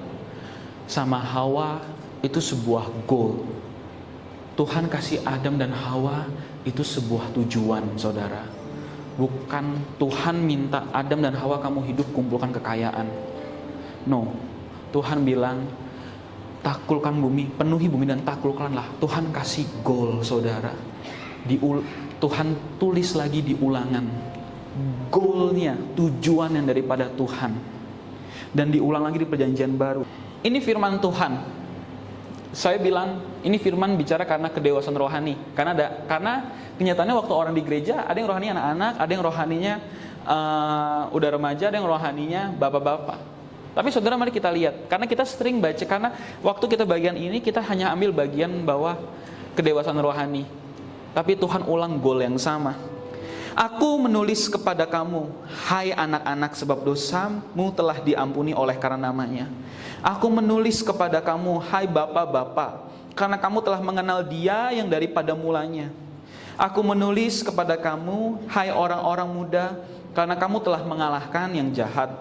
sama Hawa itu sebuah goal. Tuhan kasih Adam dan Hawa itu sebuah tujuan, saudara. Bukan Tuhan minta Adam dan Hawa kamu hidup kumpulkan kekayaan. No, Tuhan bilang taklukkan bumi, penuhi bumi dan taklukkanlah. Tuhan kasih goal, saudara. Tuhan tulis lagi di Ulangan goalnya, tujuan yang daripada Tuhan, dan diulang lagi di Perjanjian Baru. Ini firman Tuhan. Saya bilang ini firman bicara karena kedewasaan rohani. Karena kenyataannya waktu orang di gereja ada yang rohani anak-anak, ada yang rohaninya udah remaja, ada yang rohaninya bapak-bapak. Tapi saudara, mari kita lihat, karena kita sering baca, karena waktu kita bagian ini kita hanya ambil bagian bawah kedewasaan rohani. Tapi Tuhan ulang goal yang sama. Aku menulis kepada kamu, hai anak-anak, sebab dosamu telah diampuni oleh karena namanya. Aku menulis kepada kamu, hai bapak-bapak, karena kamu telah mengenal Dia yang daripada mulanya. Aku menulis kepada kamu, hai orang-orang muda, karena kamu telah mengalahkan yang jahat.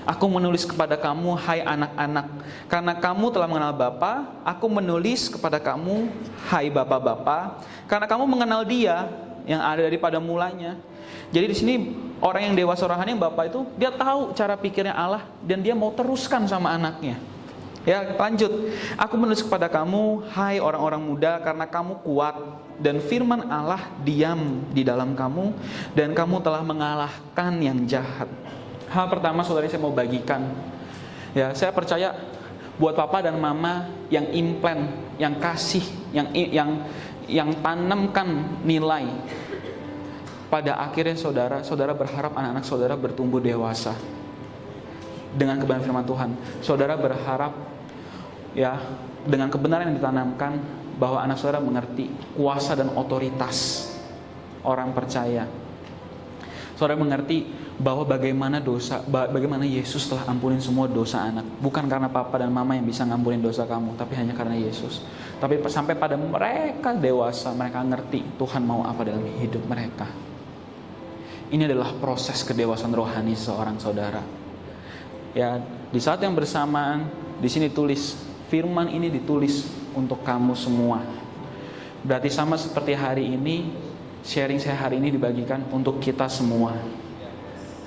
Aku menulis kepada kamu, hai anak-anak, karena kamu telah mengenal Bapa. Aku menulis kepada kamu, hai bapak-bapak, karena kamu mengenal Dia yang ada daripada mulanya. Jadi di sini orang yang dewasa rohani, yang bapak itu, dia tahu cara pikirnya Allah dan dia mau teruskan sama anaknya. Ya, lanjut. Aku menulis kepada kamu, hai orang-orang muda, karena kamu kuat dan firman Allah diam di dalam kamu dan kamu telah mengalahkan yang jahat. Hal pertama, saudara, saya mau bagikan. Ya, saya percaya buat papa dan mama yang implant, yang kasih, yang tanamkan nilai. Pada akhirnya saudara berharap anak-anak saudara bertumbuh dewasa dengan kebenaran firman Tuhan. Saudara berharap ya dengan kebenaran yang ditanamkan bahwa anak saudara mengerti kuasa dan otoritas orang percaya. Saudara mengerti bahwa bagaimana Yesus telah ampunin semua dosa anak. Bukan karena papa dan mama yang bisa ngampunin dosa kamu, tapi hanya karena Yesus. Tapi sampai pada mereka dewasa, mereka ngerti Tuhan mau apa dalam hidup mereka. Ini adalah proses kedewasaan rohani seorang saudara. Ya, di saat yang bersamaan, di sini tulis, firman ini ditulis untuk kamu semua. Berarti sama seperti hari ini, sharing saya hari ini dibagikan untuk kita semua.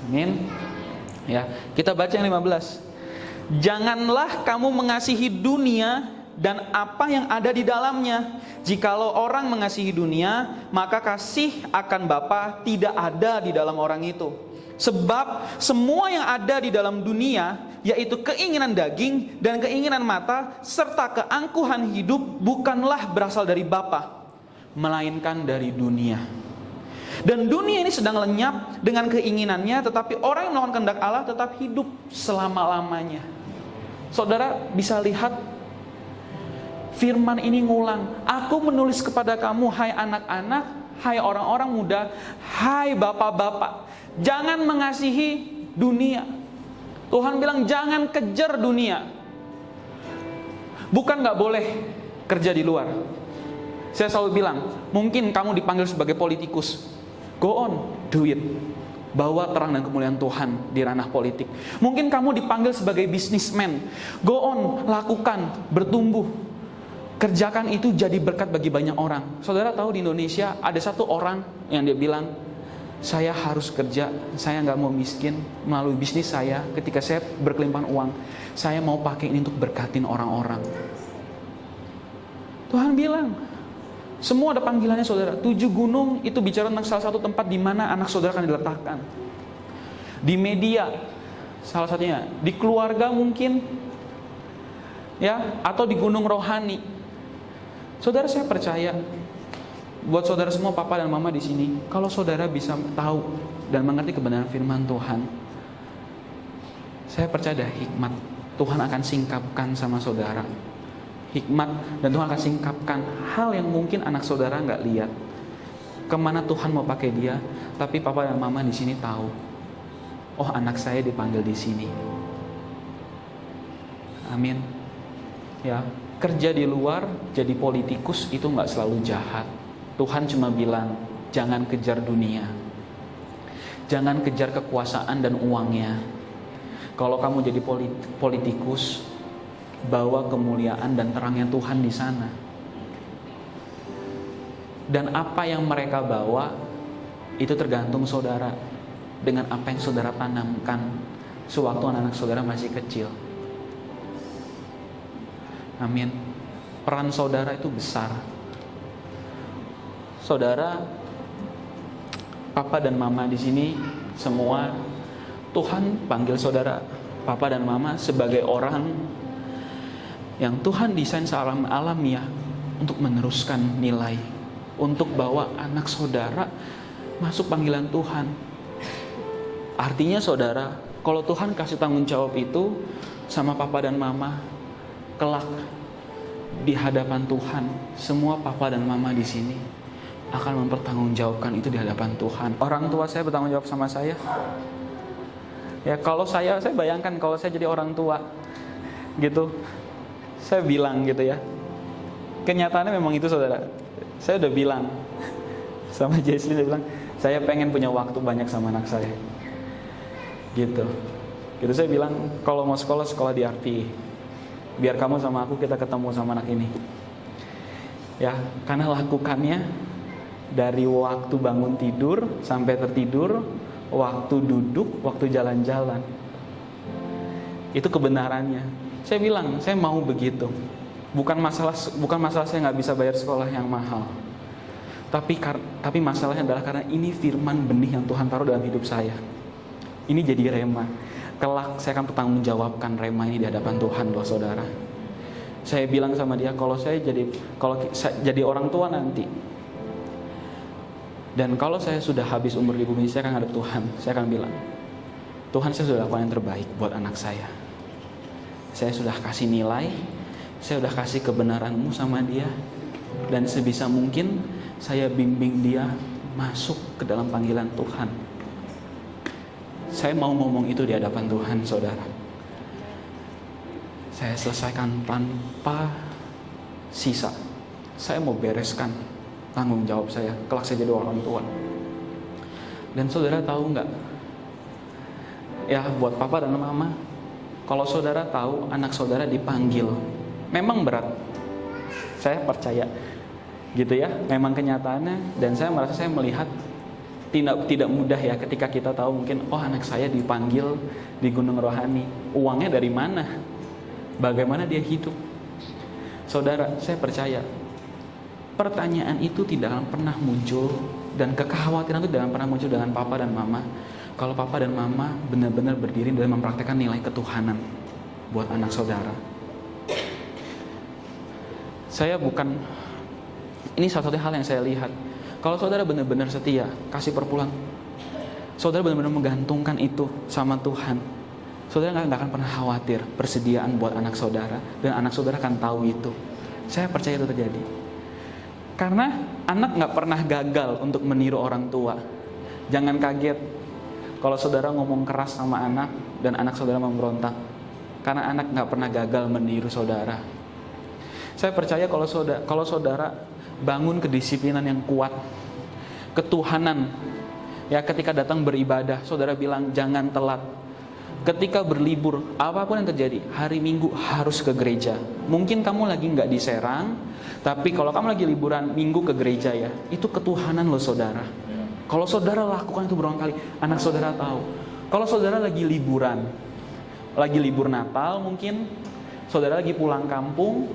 Amin. Ya, kita baca yang 15. Janganlah kamu mengasihi dunia dan apa yang ada di dalamnya. Jikalau orang mengasihi dunia, maka kasih akan Bapa tidak ada di dalam orang itu. Sebab semua yang ada di dalam dunia, yaitu keinginan daging dan keinginan mata serta keangkuhan hidup, bukanlah berasal dari Bapa, melainkan dari dunia. Dan dunia ini sedang lenyap dengan keinginannya, tetapi orang yang melakukan kehendak Allah tetap hidup selama-lamanya. Saudara bisa lihat firman ini ngulang. Aku menulis kepada kamu, hai anak-anak, hai orang-orang muda, hai bapak-bapak, jangan mengasihi dunia. Tuhan bilang jangan kejar dunia. Bukan gak boleh kerja di luar. Saya selalu bilang, mungkin kamu dipanggil sebagai politikus, go on, do it. Bawa terang dan kemuliaan Tuhan di ranah politik. Mungkin kamu dipanggil sebagai businessman, go on, lakukan, bertumbuh. Kerjakan itu jadi berkat bagi banyak orang. Saudara tahu di Indonesia ada satu orang yang dia bilang, Saya harus kerja, saya nggak mau miskin melalui bisnis saya. Ketika saya berkelimpahan uang, saya mau pakai ini untuk berkatin orang-orang. Tuhan bilang, semua ada panggilannya saudara. 7 gunung itu bicara tentang salah satu tempat di mana anak saudara akan diletakkan. Di media, salah satunya. Di keluarga mungkin, ya, atau di gunung rohani. Saudara, saya percaya, buat saudara semua, papa dan mama di sini, kalau saudara bisa tahu dan mengerti kebenaran firman Tuhan, saya percaya ada hikmat. Tuhan akan singkapkan sama saudara. Hikmat, dan Tuhan akan singkapkan hal yang mungkin anak saudara nggak lihat. Kemana Tuhan mau pakai dia, tapi papa dan mama di sini tahu. Oh, anak saya dipanggil di sini. Amin. Ya, kerja di luar jadi politikus itu nggak selalu jahat. Tuhan cuma bilang, jangan kejar dunia, jangan kejar kekuasaan dan uangnya. Kalau kamu jadi politikus, bawa kemuliaan dan terangnya Tuhan di sana. Dan apa yang mereka bawa itu tergantung saudara, dengan apa yang saudara tanamkan sewaktu anak-anak saudara masih kecil. Amin. Peran saudara itu besar. Saudara, papa dan mama di sini semua, Tuhan panggil saudara, papa dan mama sebagai orang yang Tuhan desain sealam alamiah untuk meneruskan nilai, untuk bawa anak saudara masuk panggilan Tuhan. Artinya saudara, kalau Tuhan kasih tanggung jawab itu sama papa dan mama, kelak di hadapan Tuhan, semua papa dan mama di sini akan mempertanggungjawabkan itu di hadapan Tuhan. Orang tua saya bertanggung jawab sama saya. Ya, kalau saya bayangkan kalau saya jadi orang tua gitu, saya bilang gitu ya. Kenyataannya memang itu saudara. Saya udah bilang sama Jessie, dia bilang, saya pengen punya waktu banyak sama anak saya. Gitu saya bilang, kalau mau sekolah di RPI. Biar kamu sama aku kita ketemu sama anak ini. Ya, karena lakukannya dari waktu bangun tidur sampai tertidur, waktu duduk, waktu jalan-jalan. Itu kebenarannya. Saya bilang, saya mau begitu. Bukan masalah saya nggak bisa bayar sekolah yang mahal. Tapi masalahnya adalah karena ini firman benih yang Tuhan taruh dalam hidup saya. Ini jadi rema. Kelak saya akan bertanggungjawabkan rema ini di hadapan Tuhan, loh saudara. Saya bilang sama dia, kalau saya jadi orang tua nanti, dan kalau saya sudah habis umur di bumi, saya akan ngadep Tuhan. Saya akan bilang, Tuhan, saya sudah lakukan yang terbaik buat anak saya. Saya sudah kasih nilai, saya sudah kasih kebenaran-Mu sama dia, dan sebisa mungkin saya bimbing dia masuk ke dalam panggilan Tuhan. Saya mau ngomong itu di hadapan Tuhan, saudara. Saya selesaikan tanpa sisa. Saya mau bereskan tanggung jawab saya, kelak saya jadi orang tua. Dan saudara tahu nggak? Ya, buat papa dan mama, kalau saudara tahu anak saudara dipanggil, memang berat. Saya percaya, gitu ya. Memang kenyataannya, dan saya merasa saya melihat tidak mudah ya ketika kita tahu mungkin, oh anak saya dipanggil di gunung rohani. Uangnya dari mana? Bagaimana dia hidup? Saudara, saya percaya pertanyaan itu tidak akan pernah muncul, dan kekhawatiran itu tidak akan pernah muncul dengan papa dan mama kalau papa dan mama benar-benar berdiri dalam mempraktekkan nilai ketuhanan buat anak saudara. Ini salah satu hal yang saya lihat. Kalau saudara benar-benar setia, kasih perpuluhan, saudara benar-benar menggantungkan itu sama Tuhan, saudara nggak akan pernah khawatir persediaan buat anak saudara, dan anak saudara akan tahu itu. Saya percaya itu terjadi. Karena anak nggak pernah gagal untuk meniru orang tua. Jangan kaget kalau saudara ngomong keras sama anak dan anak saudara memberontak. Karena anak nggak pernah gagal meniru saudara. Saya percaya kalau saudara bangun kedisiplinan yang kuat, ketuhanan. Ya, ketika datang beribadah, saudara bilang jangan telat. Ketika berlibur, apapun yang terjadi, hari Minggu harus ke gereja. Mungkin kamu lagi nggak di Serang, tapi kalau kamu lagi liburan Minggu ke gereja ya, itu ketuhanan loh saudara. Kalau saudara lakukan itu berulang kali, anak saudara tahu. Kalau saudara lagi liburan, lagi libur Natal mungkin, saudara lagi pulang kampung,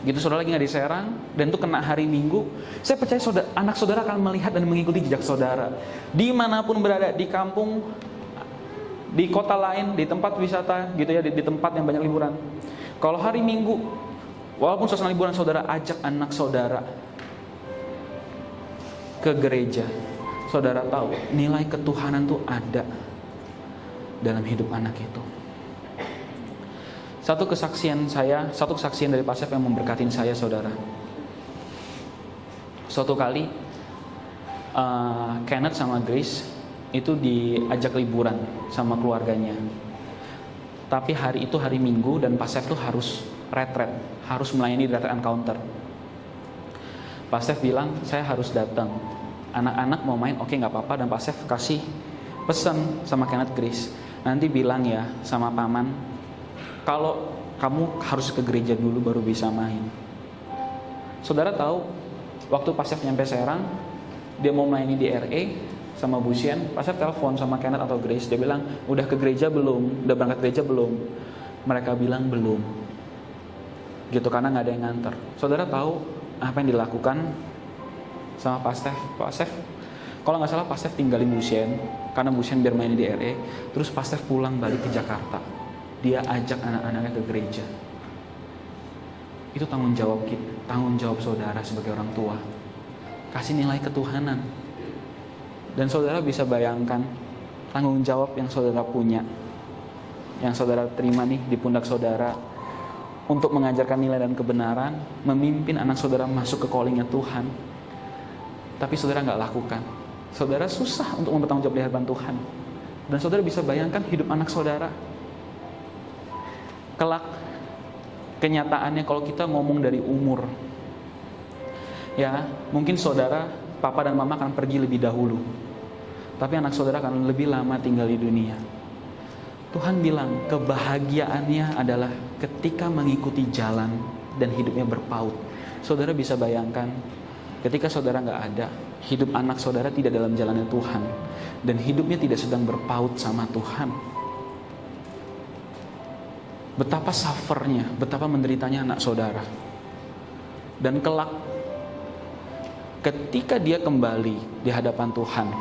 gitu, saudara lagi nggak di Serang, dan itu kena hari Minggu, saya percaya anak saudara akan melihat dan mengikuti jejak saudara. Dimanapun berada, di kampung, di kota lain, di tempat wisata, gitu ya, di tempat yang banyak liburan. Kalau hari Minggu, walaupun suasana liburan, saudara ajak anak saudara ke gereja. Saudara tahu nilai ketuhanan itu ada dalam hidup anak itu. Satu kesaksian dari Pak Sef yang memberkatin saya, saudara. Suatu kali Kenneth sama Grace itu diajak liburan sama keluarganya. Tapi hari itu hari Minggu dan Pak Sef tuh harus retret, harus melayani di retret encounter. Pak Sef bilang, saya harus datang. Anak-anak mau main, oke nggak apa-apa. Dan Pak Sef kasih pesan sama Kenneth, Grace, nanti bilang ya sama paman, kalau kamu harus ke gereja dulu baru bisa main. Saudara tahu, waktu Pak Sef nyampe Serang, dia mau melayani di RE sama Bu Sien, Pak Sef telepon sama Kenneth atau Grace, dia bilang, udah ke gereja belum? Udah berangkat gereja belum? Mereka bilang belum. Gitu, karena nggak ada yang nganter. Saudara tahu apa yang dilakukan sama Pak Sef? Pak Sef, kalau nggak salah Pak Sef tinggalin Bu Sien, karena Bu Sien biar main di RE, terus Pak Sef pulang balik ke Jakarta. Dia ajak anak-anaknya ke gereja. Itu tanggung jawab kita, tanggung jawab saudara sebagai orang tua. Kasih nilai ketuhanan. Dan saudara bisa bayangkan tanggung jawab yang saudara punya, yang saudara terima nih di pundak saudara, untuk mengajarkan nilai dan kebenaran, memimpin anak saudara masuk ke callingnya Tuhan. Tapi saudara nggak lakukan. Saudara susah untuk bertanggung jawab di hadapan Tuhan. Dan saudara bisa bayangkan hidup anak saudara. Kelak kenyataannya kalau kita ngomong dari umur, ya mungkin saudara, papa dan mama akan pergi lebih dahulu, tapi anak saudara akan lebih lama tinggal di dunia. Tuhan bilang kebahagiaannya adalah ketika mengikuti jalan dan hidupnya berpaut. Saudara bisa bayangkan ketika saudara nggak ada, hidup anak saudara tidak dalam jalannya Tuhan, dan hidupnya tidak sedang berpaut sama Tuhan. Betapa suffernya, betapa menderitanya anak saudara. Dan kelak ketika dia kembali di hadapan Tuhan,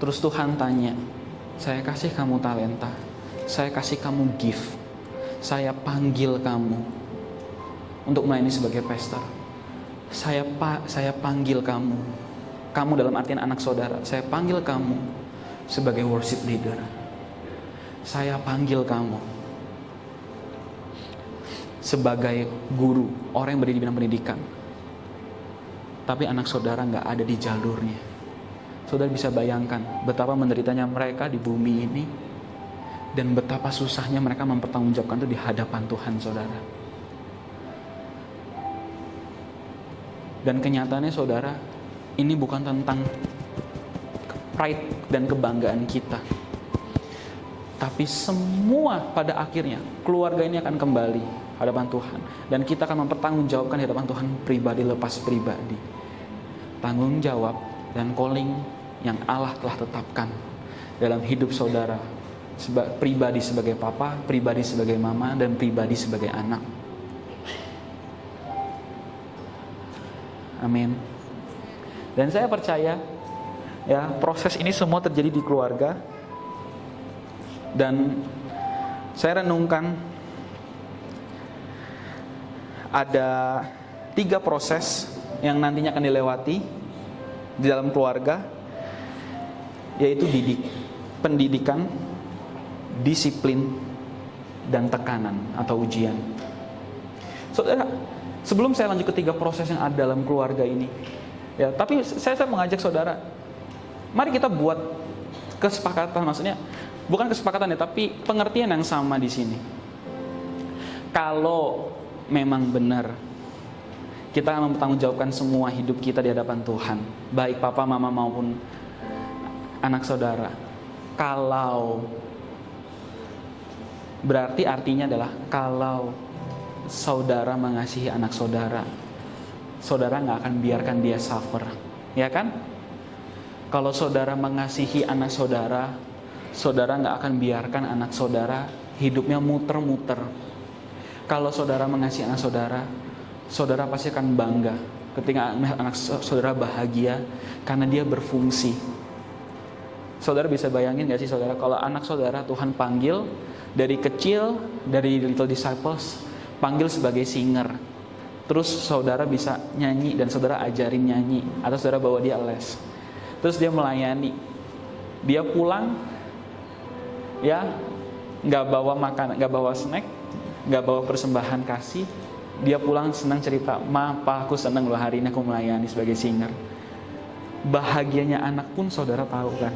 terus Tuhan tanya, saya kasih kamu talenta, saya kasih kamu gift, saya panggil kamu untuk melayani sebagai pastor, saya panggil kamu dalam artian anak saudara, saya panggil kamu sebagai worship leader, saya panggil kamu sebagai guru, orang yang berdiri di bidang pendidikan. Tapi anak saudara nggak ada di jalurnya. Saudara bisa bayangkan betapa menderitanya mereka di bumi ini, dan betapa susahnya mereka mempertanggungjawabkan itu di hadapan Tuhan, saudara. Dan kenyataannya, saudara, ini bukan tentang pride dan kebanggaan kita, tapi semua pada akhirnya keluarga ini akan kembali hadapan Tuhan, dan kita akan mempertanggungjawabkan di hadapan Tuhan pribadi lepas pribadi. Tanggung jawab dan calling yang Allah telah tetapkan dalam hidup saudara, pribadi sebagai papa, pribadi sebagai mama, dan pribadi sebagai anak. Amin. Dan saya percaya ya, proses ini semua terjadi di keluarga. Dan saya renungkan ada 3 proses yang nantinya akan dilewati di dalam keluarga, yaitu pendidikan, disiplin, dan tekanan atau ujian. Saudara, sebelum saya lanjut ke 3 proses yang ada dalam keluarga ini, ya, tapi saya mengajak saudara, mari kita buat kesepakatan, maksudnya bukan kesepakatan ya, tapi pengertian yang sama di sini. Kalau memang benar kita akan mempertanggungjawabkan semua hidup kita di hadapan Tuhan, baik papa, mama maupun anak saudara. Kalau berarti artinya adalah kalau saudara mengasihi anak saudara, saudara nggak akan biarkan dia suffer. ya kan? Kalau saudara mengasihi anak saudara, saudara nggak akan biarkan anak saudara hidupnya muter-muter. Kalau saudara mengasihi anak saudara, saudara pasti akan bangga ketika anak saudara bahagia karena dia berfungsi. Saudara bisa bayangin gak sih saudara, kalau anak saudara Tuhan panggil dari kecil, dari Little Disciples, panggil sebagai singer. Terus saudara bisa nyanyi dan saudara ajarin nyanyi, atau saudara bawa dia les. Terus dia melayani. Dia pulang, ya nggak bawa makanan, nggak bawa snack, nggak bawa persembahan kasih. Dia pulang senang cerita, "Ma, Pa, aku senang loh hari ini aku melayani sebagai singer." Bahagianya anak pun saudara tahu kan.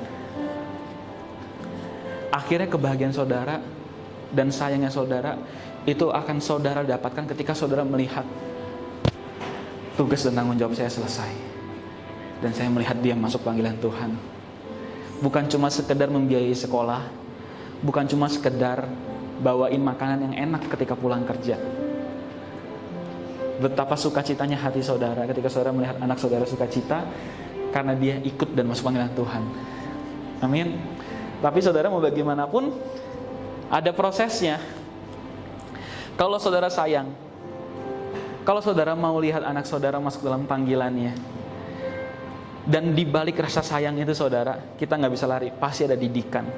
Akhirnya kebahagiaan saudara dan sayangnya saudara itu akan saudara dapatkan ketika saudara melihat tugas dan tanggung jawab saya selesai. Dan saya melihat dia masuk panggilan Tuhan. Bukan cuma sekedar membiayai sekolah, bukan cuma sekedar bawain makanan yang enak ketika pulang kerja. Betapa sukacitanya hati saudara ketika saudara melihat anak saudara sukacita karena dia ikut dan masuk panggilan Tuhan. Amin. Tapi saudara mau bagaimanapun ada prosesnya. Kalau saudara sayang, kalau saudara mau lihat anak saudara masuk dalam panggilannya, dan di balik rasa sayang itu saudara, kita nggak bisa lari, pasti ada didikan.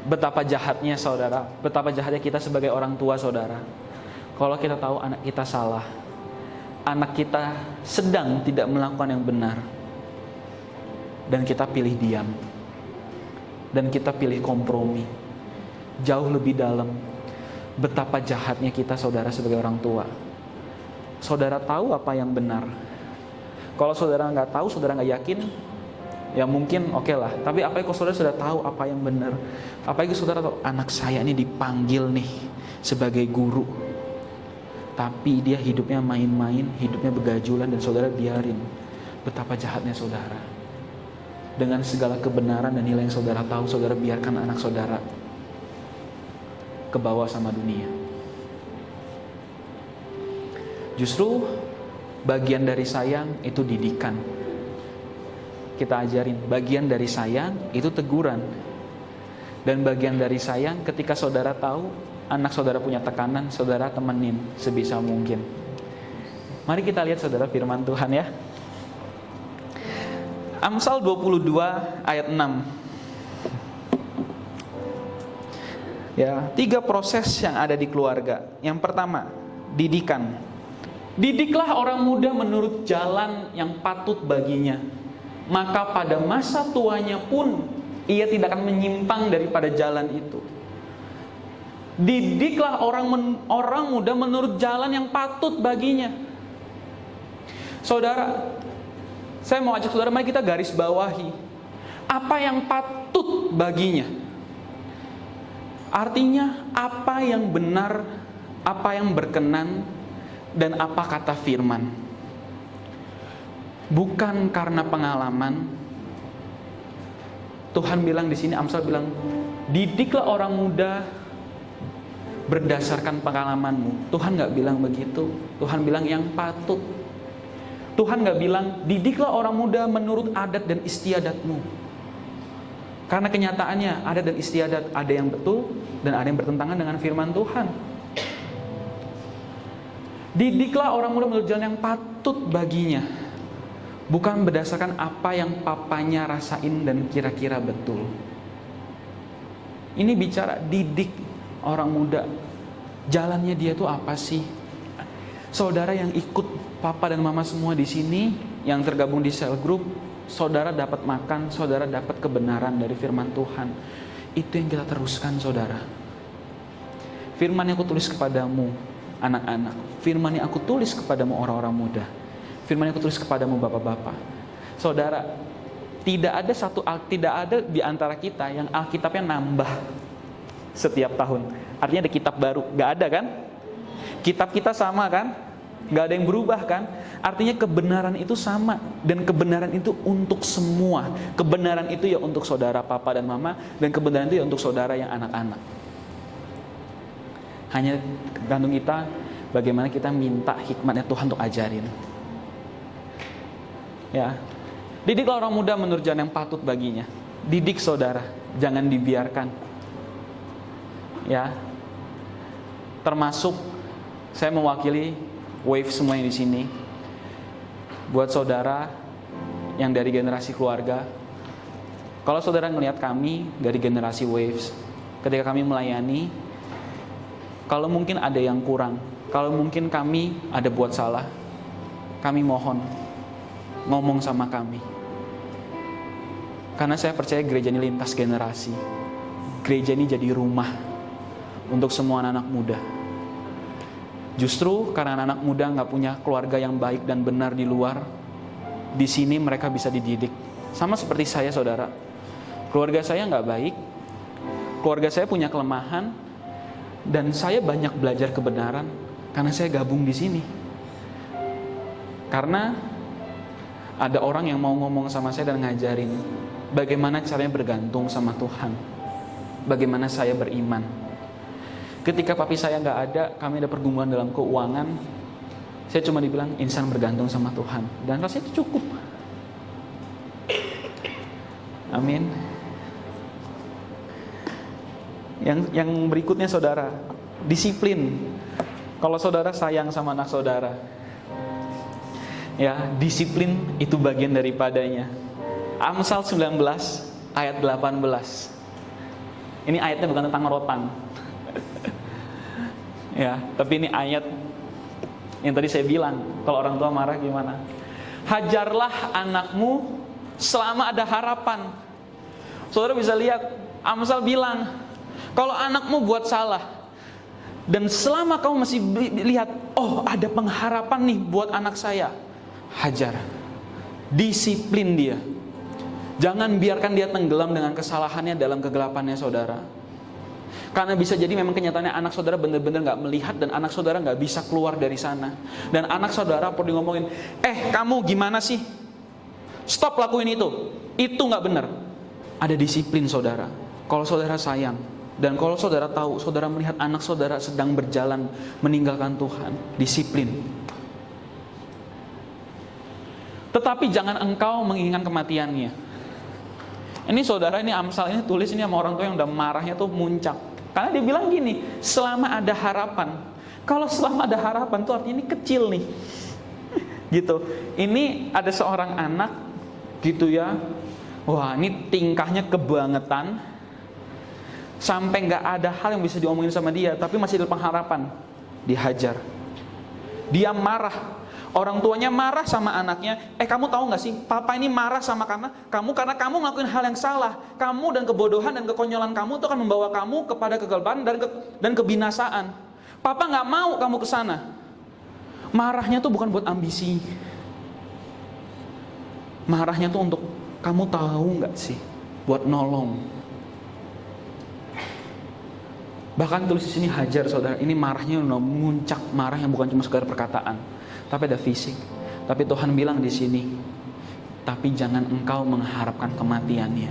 Betapa jahatnya saudara, betapa jahatnya kita sebagai orang tua saudara. Kalau kita tahu anak kita salah, anak kita sedang tidak melakukan yang benar, dan kita pilih diam, dan kita pilih kompromi, jauh lebih dalam. Betapa jahatnya kita saudara sebagai orang tua. Saudara tahu apa yang benar. Kalau saudara nggak tahu, saudara nggak yakin, ya mungkin oke lah. Tapi apa kalau saudara sudah tahu apa yang benar? Apalagi saudara tahu anak saya ini dipanggil nih sebagai guru, tapi dia hidupnya main-main, hidupnya begajulan, dan saudara biarin. Betapa jahatnya saudara. Dengan segala kebenaran dan nilai yang saudara tahu, saudara biarkan anak saudara kebawa sama dunia. Justru bagian dari sayang itu didikan. Kita ajarin, bagian dari sayang itu teguran. Dan bagian dari sayang ketika saudara tahu anak saudara punya tekanan, saudara temenin sebisa mungkin. Mari kita lihat saudara firman Tuhan ya. Amsal 22 ayat 6. Ya, 3 proses yang ada di keluarga. Yang pertama, didikan. Didiklah orang muda menurut jalan yang patut baginya, maka pada masa tuanya pun ia tidak akan menyimpang daripada jalan itu. Didiklah orang muda menurut jalan yang patut baginya. Saudara, saya mau ajak saudara, mari kita garis bawahi apa yang patut baginya. Artinya apa yang benar, apa yang berkenan, dan apa kata firman. Bukan karena pengalaman. Tuhan bilang di sini, Amsal bilang, didiklah orang muda berdasarkan pengalamanmu. Tuhan nggak bilang begitu. Tuhan bilang yang patut. Tuhan nggak bilang didiklah orang muda menurut adat dan istiadatmu. Karena kenyataannya adat dan istiadat ada yang betul dan ada yang bertentangan dengan firman Tuhan. Didiklah orang muda menurut jalan yang patut baginya, bukan berdasarkan apa yang papanya rasain dan kira-kira betul. Ini bicara didik orang muda. Jalannya dia tuh apa sih? Saudara yang ikut papa dan mama semua di sini, yang tergabung di cell group, saudara dapat makan, saudara dapat kebenaran dari firman Tuhan. Itu yang kita teruskan saudara. Firman yang aku tulis kepadamu anak-anak, firman yang aku tulis kepadamu orang-orang muda, firman yang aku tulis kepadamu bapak-bapak. Saudara, tidak ada di antara kita yang Alkitabnya nambah setiap tahun. Artinya ada kitab baru, gak ada kan? Kitab kita sama kan? Gak ada yang berubah kan? Artinya kebenaran itu sama, dan kebenaran itu untuk semua. Kebenaran itu ya untuk saudara papa dan mama, dan kebenaran itu ya untuk saudara yang anak-anak. Hanya tergantung kita bagaimana kita minta hikmatnya Tuhan untuk ajarin. Ya, didiklah orang muda menurut jalan yang patut baginya. Didik saudara, jangan dibiarkan. Ya, termasuk saya mewakili Wave semua yang di sini. Buat saudara yang dari generasi keluarga, kalau saudara ngelihat kami dari generasi Waves, ketika kami melayani, kalau mungkin ada yang kurang, kalau mungkin kami ada buat salah, kami mohon ngomong sama kami. Karena saya percaya gereja ini lintas generasi. Gereja ini jadi rumah untuk semua anak-anak muda. Justru karena anak-anak muda gak punya keluarga yang baik dan benar di luar, di sini mereka bisa dididik. Sama seperti saya, saudara. Keluarga saya gak baik, keluarga saya punya kelemahan, dan saya banyak belajar kebenaran karena saya gabung di sini. Karena ada orang yang mau ngomong sama saya dan ngajarin bagaimana caranya bergantung sama Tuhan, bagaimana saya beriman. Ketika papi saya nggak ada, kami ada pergumulan dalam keuangan, saya cuma dibilang insan bergantung sama Tuhan, dan rasanya itu cukup. Amin. Yang berikutnya saudara, disiplin. Kalau saudara sayang sama anak saudara, ya, disiplin itu bagian daripadanya. Amsal 19 ayat 18. Ini ayatnya bukan tentang rotan. Ya, tapi ini ayat yang tadi saya bilang, kalau orang tua marah gimana? Hajarlah anakmu selama ada harapan. Saudara bisa lihat, Amsal bilang, kalau anakmu buat salah, dan selama kamu masih lihat, oh ada pengharapan nih buat anak saya, hajar, disiplin dia. Jangan biarkan dia tenggelam dengan kesalahannya dalam kegelapannya saudara. Karena bisa jadi memang kenyataannya anak saudara benar-benar gak melihat, dan anak saudara gak bisa keluar dari sana. Dan anak saudara perlu ngomongin, kamu gimana sih? Stop lakuin itu gak benar. Ada disiplin saudara. Kalau saudara sayang, dan kalau saudara tahu, saudara melihat anak saudara sedang berjalan meninggalkan Tuhan, disiplin. Tetapi jangan engkau menginginkan kematiannya. Ini saudara, ini Amsal ini tulis ini sama orang tua yang udah marahnya tuh muncak. Karena dia bilang gini, selama ada harapan. Kalau selama ada harapan tuh artinya ini kecil nih. Gitu. Ini ada seorang anak gitu ya. Wah, ini tingkahnya kebangetan. Sampai gak ada hal yang bisa diomongin sama dia, tapi masih ada pengharapan. Dihajar. Dia marah. Orang tuanya marah sama anaknya. Kamu tahu gak sih, papa ini marah sama karena kamu ngelakuin hal yang salah. Kamu dan kebodohan dan kekonyolan kamu itu akan membawa kamu kepada kegelapan dan kebinasaan. Papa gak mau kamu kesana. Marahnya tuh bukan buat ambisi. Marahnya tuh untuk, kamu tahu gak sih, buat nolong. Bahkan tulis di sini hajar saudara. Ini marahnya udah muncak, marah yang bukan cuma sekedar perkataan, tapi ada fisik. Tapi Tuhan bilang di sini, tapi jangan engkau mengharapkan kematiannya.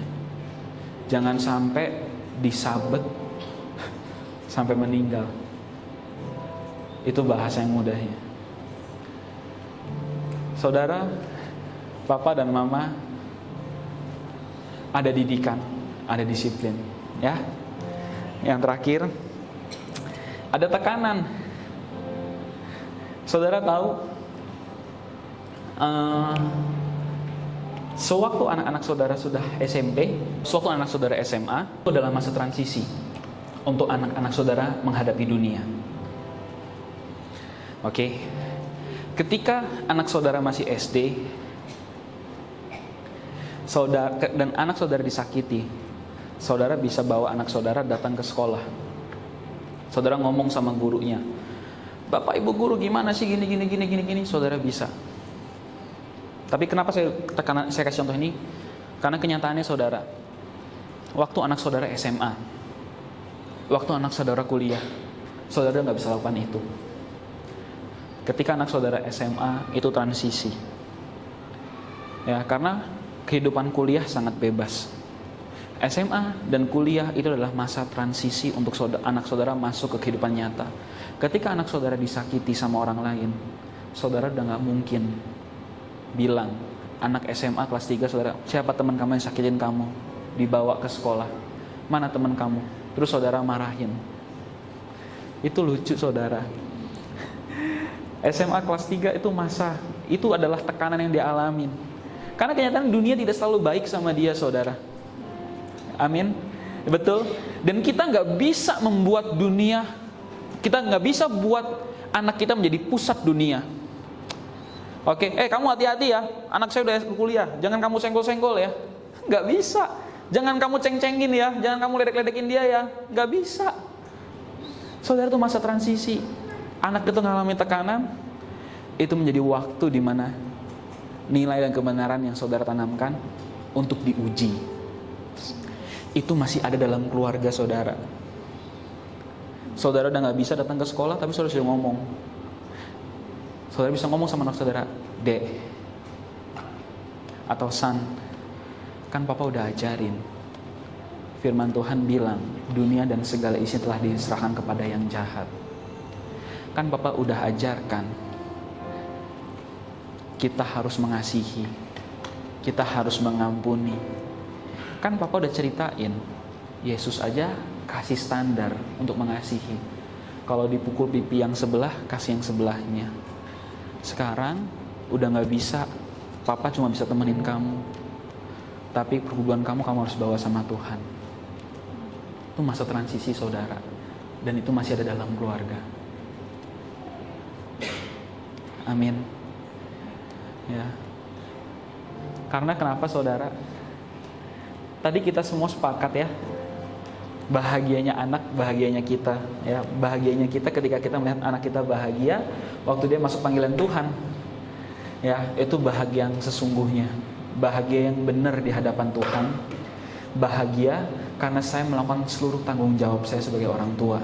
Jangan sampai disabet sampai meninggal. Itu bahasa yang mudahnya. Saudara, papa dan mama, ada didikan, ada disiplin, ya. Yang terakhir, ada tekanan. Saudara tahu, sewaktu anak-anak saudara sudah SMP, sewaktu anak saudara SMA, itu adalah masa transisi untuk anak-anak saudara menghadapi dunia. Oke, ketika anak saudara masih SD, dan anak saudara disakiti, saudara bisa bawa anak saudara datang ke sekolah. Saudara ngomong sama gurunya, Bapak Ibu guru gimana sih gini. Saudara bisa. Tapi kenapa saya kasih contoh ini? Karena kenyataannya saudara, waktu anak saudara SMA, waktu anak saudara kuliah, saudara nggak bisa lakukan itu. Ketika anak saudara SMA, itu transisi. Ya, karena kehidupan kuliah sangat bebas. SMA dan kuliah itu adalah masa transisi untuk anak saudara masuk ke kehidupan nyata. Ketika anak saudara disakiti sama orang lain, saudara udah gak mungkin bilang, anak SMA kelas 3 saudara, siapa teman kamu yang sakitin kamu? Dibawa ke sekolah. Mana teman kamu? Terus saudara marahin. Itu lucu saudara. SMA kelas 3 itu itu adalah tekanan yang dialamin. Karena kenyataan dunia tidak selalu baik sama dia saudara. Amin. Betul. Dan kita nggak bisa membuat dunia, kita nggak bisa buat anak kita menjadi pusat dunia. Oke, kamu hati-hati ya, anak saya udah kuliah, jangan kamu senggol-senggol ya. Nggak bisa. Jangan kamu ceng-cengin ya, jangan kamu ledek-ledekin dia ya. Nggak bisa. Saudara, itu masa transisi. Anak itu mengalami tekanan, itu menjadi waktu di mana nilai dan kebenaran yang saudara tanamkan untuk diuji. Itu masih ada dalam keluarga saudara. Saudara udah nggak bisa datang ke sekolah, tapi saudara sudah ngomong. Saudara bisa ngomong sama anak saudara, Dek atau San, kan Papa udah ajarin. Firman Tuhan bilang, dunia dan segala isi telah diserahkan kepada yang jahat. Kan Papa udah ajarkan, kita harus mengasihi, kita harus mengampuni. Kan Papa udah ceritain, Yesus aja kasih standar untuk mengasihi. Kalau dipukul pipi yang sebelah, kasih yang sebelahnya. Sekarang udah gak bisa, Papa cuma bisa temenin kamu, tapi perhubungan kamu harus bawa sama Tuhan. Itu masa transisi saudara, dan itu masih ada dalam keluarga. Amin. Ya. Karena kenapa saudara? Tadi kita semua sepakat ya, bahagianya anak, bahagianya kita, ya, bahagianya kita ketika kita melihat anak kita bahagia waktu dia masuk panggilan Tuhan. Ya, itu bahagia yang sesungguhnya, bahagia yang benar di hadapan Tuhan. Bahagia karena saya melakukan seluruh tanggung jawab saya sebagai orang tua.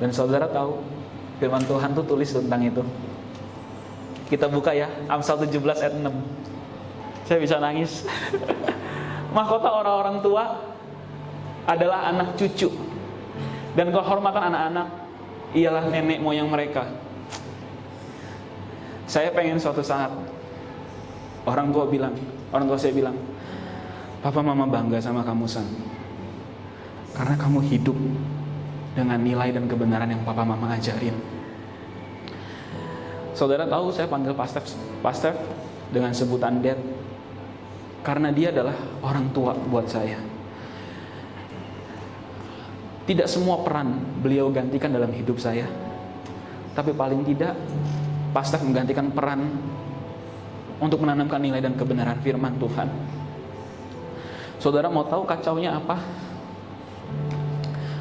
Dan saudara tahu, firman Tuhan tuh tulis tentang itu. Kita buka ya, Amsal 17 ayat 6. Saya bisa nangis. Mahkota orang-orang tua adalah anak cucu, dan kehormatan anak-anak ialah nenek moyang mereka. Saya pengen suatu saat orang tua saya bilang, Papa Mama bangga sama kamu San, karena kamu hidup dengan nilai dan kebenaran yang Papa Mama ajarin. Saudara tahu saya panggil Pastef dengan sebutan Dad, karena dia adalah orang tua buat saya. Tidak semua peran beliau gantikan dalam hidup saya, tapi paling tidak Pastef menggantikan peran untuk menanamkan nilai dan kebenaran firman Tuhan. Saudara mau tahu kacaunya apa?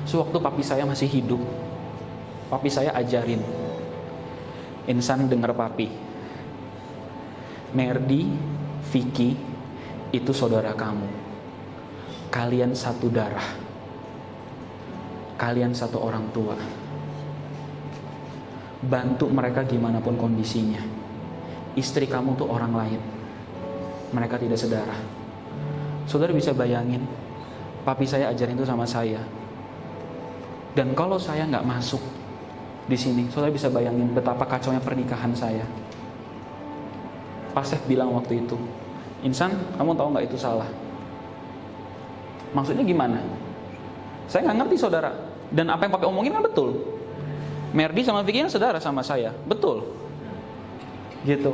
Sewaktu papi saya masih hidup, papi saya ajarin, Insan dengar papi, Merdi, Vicky, itu saudara kamu. Kalian satu darah. Kalian satu orang tua. Bantu mereka gimana pun kondisinya. Istri kamu tuh orang lain. Mereka tidak sedarah. Saudara bisa bayangin, papi saya ajarin itu sama saya. Dan kalau saya nggak masuk di sini, saudara bisa bayangin betapa kacaunya pernikahan saya. Pastef bilang waktu itu, Insan, kamu tahu nggak itu salah? Maksudnya gimana? Saya nggak ngerti saudara. Dan apa yang papi omongin kan betul. Merdi sama Vicky yang saudara sama saya, betul. Gitu.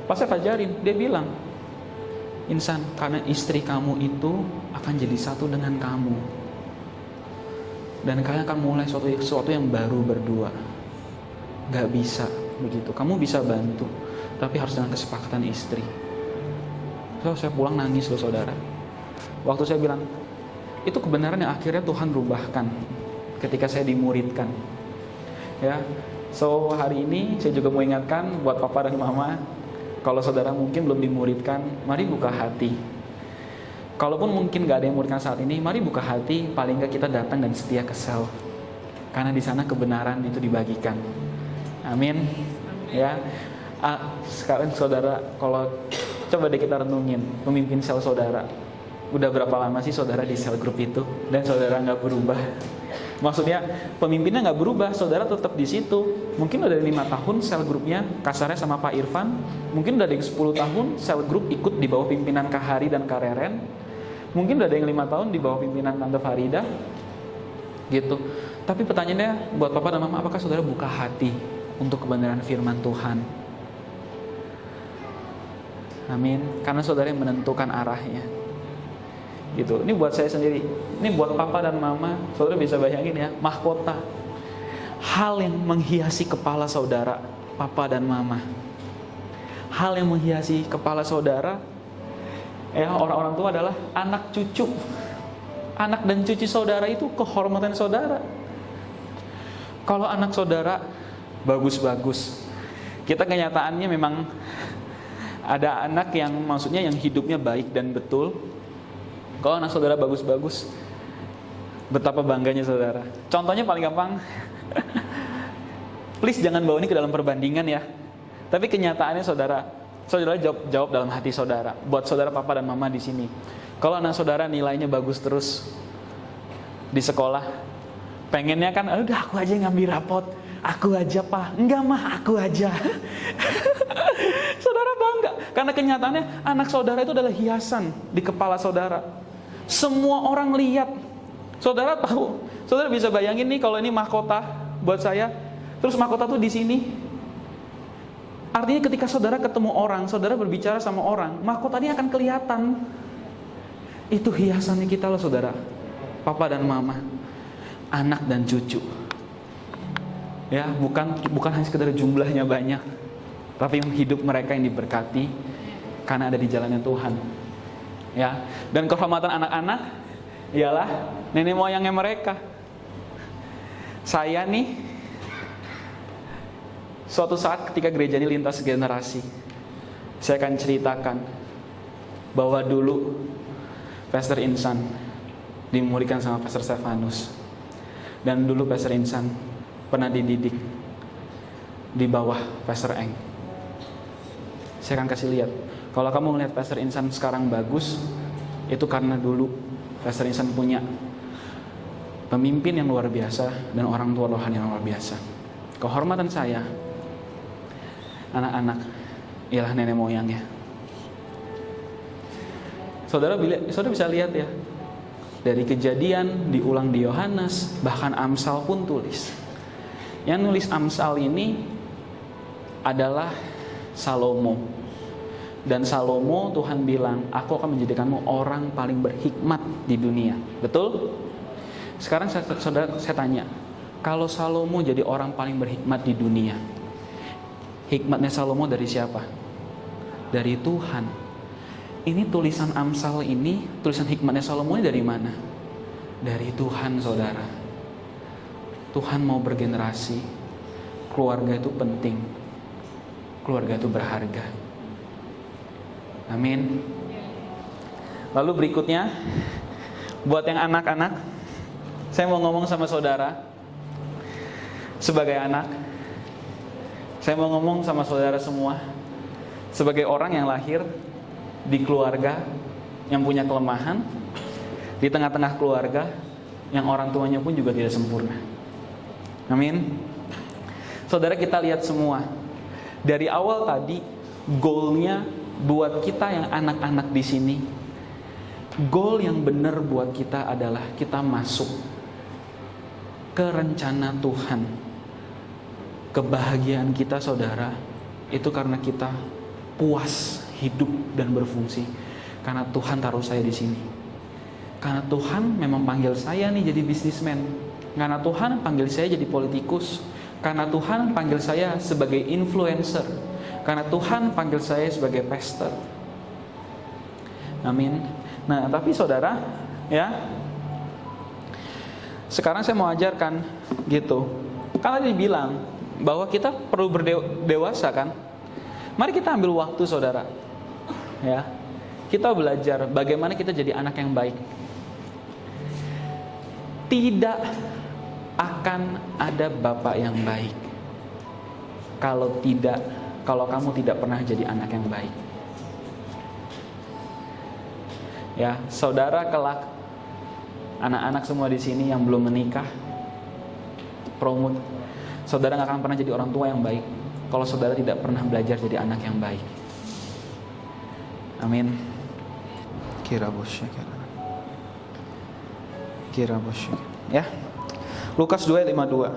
Pas saya ajarin, dia bilang, Insan, karena istri kamu itu akan jadi satu dengan kamu, dan kalian akan mulai sesuatu yang baru berdua. Gak bisa begitu. Kamu bisa bantu, tapi harus dengan kesepakatan istri. So, saya pulang nangis loh saudara. Waktu saya bilang, itu kebenaran yang akhirnya Tuhan rubahkan ketika saya dimuridkan. Ya, so hari ini saya juga mau ingatkan buat papa dan mama, kalau saudara mungkin belum dimuridkan, mari buka hati. Kalaupun mungkin gak ada yang muridkan saat ini, mari buka hati, paling gak kita datang dan setia ke sel. Karena di sana kebenaran itu dibagikan. Amin. Ya. Sekarang saudara, kalau coba deh kita renungin, pemimpin sel saudara. Udah berapa lama sih saudara di sel grup itu, dan saudara gak berubah? Maksudnya pemimpinnya nggak berubah, saudara tetap di situ. Mungkin udah 5 tahun sel grupnya kasarnya sama Pak Irfan. Mungkin udah ada yang 10 tahun sel grup ikut di bawah pimpinan Kak Hari dan Kak Reren. Mungkin udah ada yang 5 tahun di bawah pimpinan Tante Farida. Gitu. Tapi pertanyaannya buat Papa dan Mama, apakah saudara buka hati untuk kebenaran firman Tuhan? Amin. Karena saudara yang menentukan arahnya. Gitu. Ini buat saya sendiri. Ini buat Papa dan Mama. Saudara bisa bayangin ya, mahkota. Hal yang menghiasi kepala saudara, Papa dan Mama. Hal yang menghiasi kepala saudara, ya orang-orang tua adalah anak cucu. Anak dan cucu saudara itu kehormatan saudara. Kalau anak saudara bagus-bagus, kita kenyataannya memang ada anak yang maksudnya yang hidupnya baik dan betul. Kalau anak saudara bagus-bagus, betapa bangganya saudara. Contohnya paling gampang, please jangan bawa ini ke dalam perbandingan ya. Tapi kenyataannya saudara jawab dalam hati saudara. Buat saudara Papa dan Mama di sini, kalau anak saudara nilainya bagus terus di sekolah, pengennya kan, udah aku aja yang ngambil rapot, aku aja Pak, enggak mah aku aja. Saudara bangga, karena kenyataannya anak saudara itu adalah hiasan di kepala saudara. Semua orang lihat, saudara tahu, saudara bisa bayangin nih kalau ini mahkota buat saya, terus mahkota tuh di sini. Artinya ketika saudara ketemu orang, saudara berbicara sama orang, mahkota ini akan kelihatan. Itu hiasannya kita loh saudara, Papa dan Mama, anak dan cucu. Ya, bukan hanya sekedar jumlahnya banyak, tapi hidup mereka yang diberkati karena ada di jalannya Tuhan. Ya, dan kehormatan anak-anak ialah nenek moyangnya mereka. Saya nih, suatu saat ketika gereja ini lintas generasi, saya akan ceritakan bahwa dulu Pastor Insan dimuridkan sama Pastor Stefanus, dan dulu Pastor Insan pernah dididik di bawah Pastor Eng. Saya akan kasih lihat, kalau kamu melihat Pastor Insan sekarang bagus, itu karena dulu Pastor Insan punya pemimpin yang luar biasa dan orang tua rohani yang luar biasa. Kehormatan saya, anak-anak, ialah nenek moyangnya. Saudara bisa lihat ya, dari Kejadian, diulang di Yohanes, bahkan Amsal pun tulis. Yang nulis Amsal ini adalah Salomo. Dan Salomo, Tuhan bilang, aku akan menjadikanmu orang paling berhikmat di dunia. Betul? Sekarang saya tanya, kalau Salomo jadi orang paling berhikmat di dunia, hikmatnya Salomo dari siapa? Dari Tuhan. Ini tulisan Amsal ini, tulisan hikmatnya Salomo ini dari mana? Dari Tuhan saudara. Tuhan mau bergenerasi. Keluarga itu penting. Keluarga itu berharga. Amin. Lalu berikutnya, buat yang anak-anak, saya mau ngomong sama saudara. Sebagai anak, saya mau ngomong sama saudara semua. Sebagai orang yang lahir di keluarga yang punya kelemahan, di tengah-tengah keluarga yang orang tuanya pun juga tidak sempurna. Amin. Saudara, kita lihat semua dari awal tadi, goalnya buat kita yang anak-anak di sini, goal yang benar buat kita adalah kita masuk ke rencana Tuhan. Kebahagiaan kita saudara itu karena kita puas hidup dan berfungsi, karena Tuhan taruh saya di sini. Karena Tuhan memang panggil saya nih jadi bisnismen. Karena Tuhan panggil saya jadi politikus. Karena Tuhan panggil saya sebagai influencer. Karena Tuhan panggil saya sebagai pastor. Amin. Nah, tapi saudara, ya, sekarang saya mau ajarkan gitu. Kan tadi dibilang bahwa kita perlu berdewasa kan. Mari kita ambil waktu saudara. Ya. Kita belajar bagaimana kita jadi anak yang baik. Tidak akan ada bapak yang baik kalau kamu tidak pernah jadi anak yang baik. Ya, saudara kelak, anak-anak semua di sini yang belum menikah, promote. Saudara nggak akan pernah jadi orang tua yang baik kalau saudara tidak pernah belajar jadi anak yang baik. Amin. Kira bosnya. Ya. Lukas 2:52.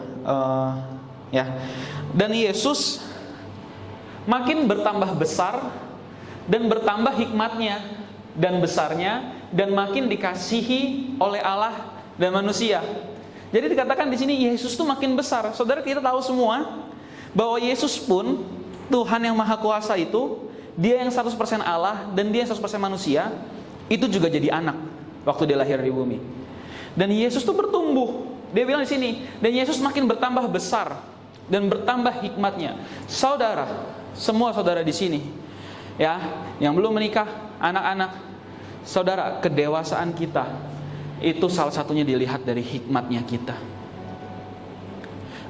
Ya. Dan Yesus makin bertambah besar dan bertambah hikmatnya dan besarnya, dan makin dikasihi oleh Allah dan manusia. Jadi dikatakan di sini Yesus tuh makin besar. Saudara, kita tahu semua bahwa Yesus pun Tuhan yang Maha Kuasa itu, Dia yang 100% Allah dan Dia yang 100% manusia, itu juga jadi anak waktu Dia lahir di bumi. Dan Yesus tuh bertumbuh. Dia bilang di sini, dan Yesus makin bertambah besar dan bertambah hikmatnya. Saudara, semua saudara di sini, ya, yang belum menikah, anak-anak, saudara, kedewasaan kita itu salah satunya dilihat dari hikmatnya kita.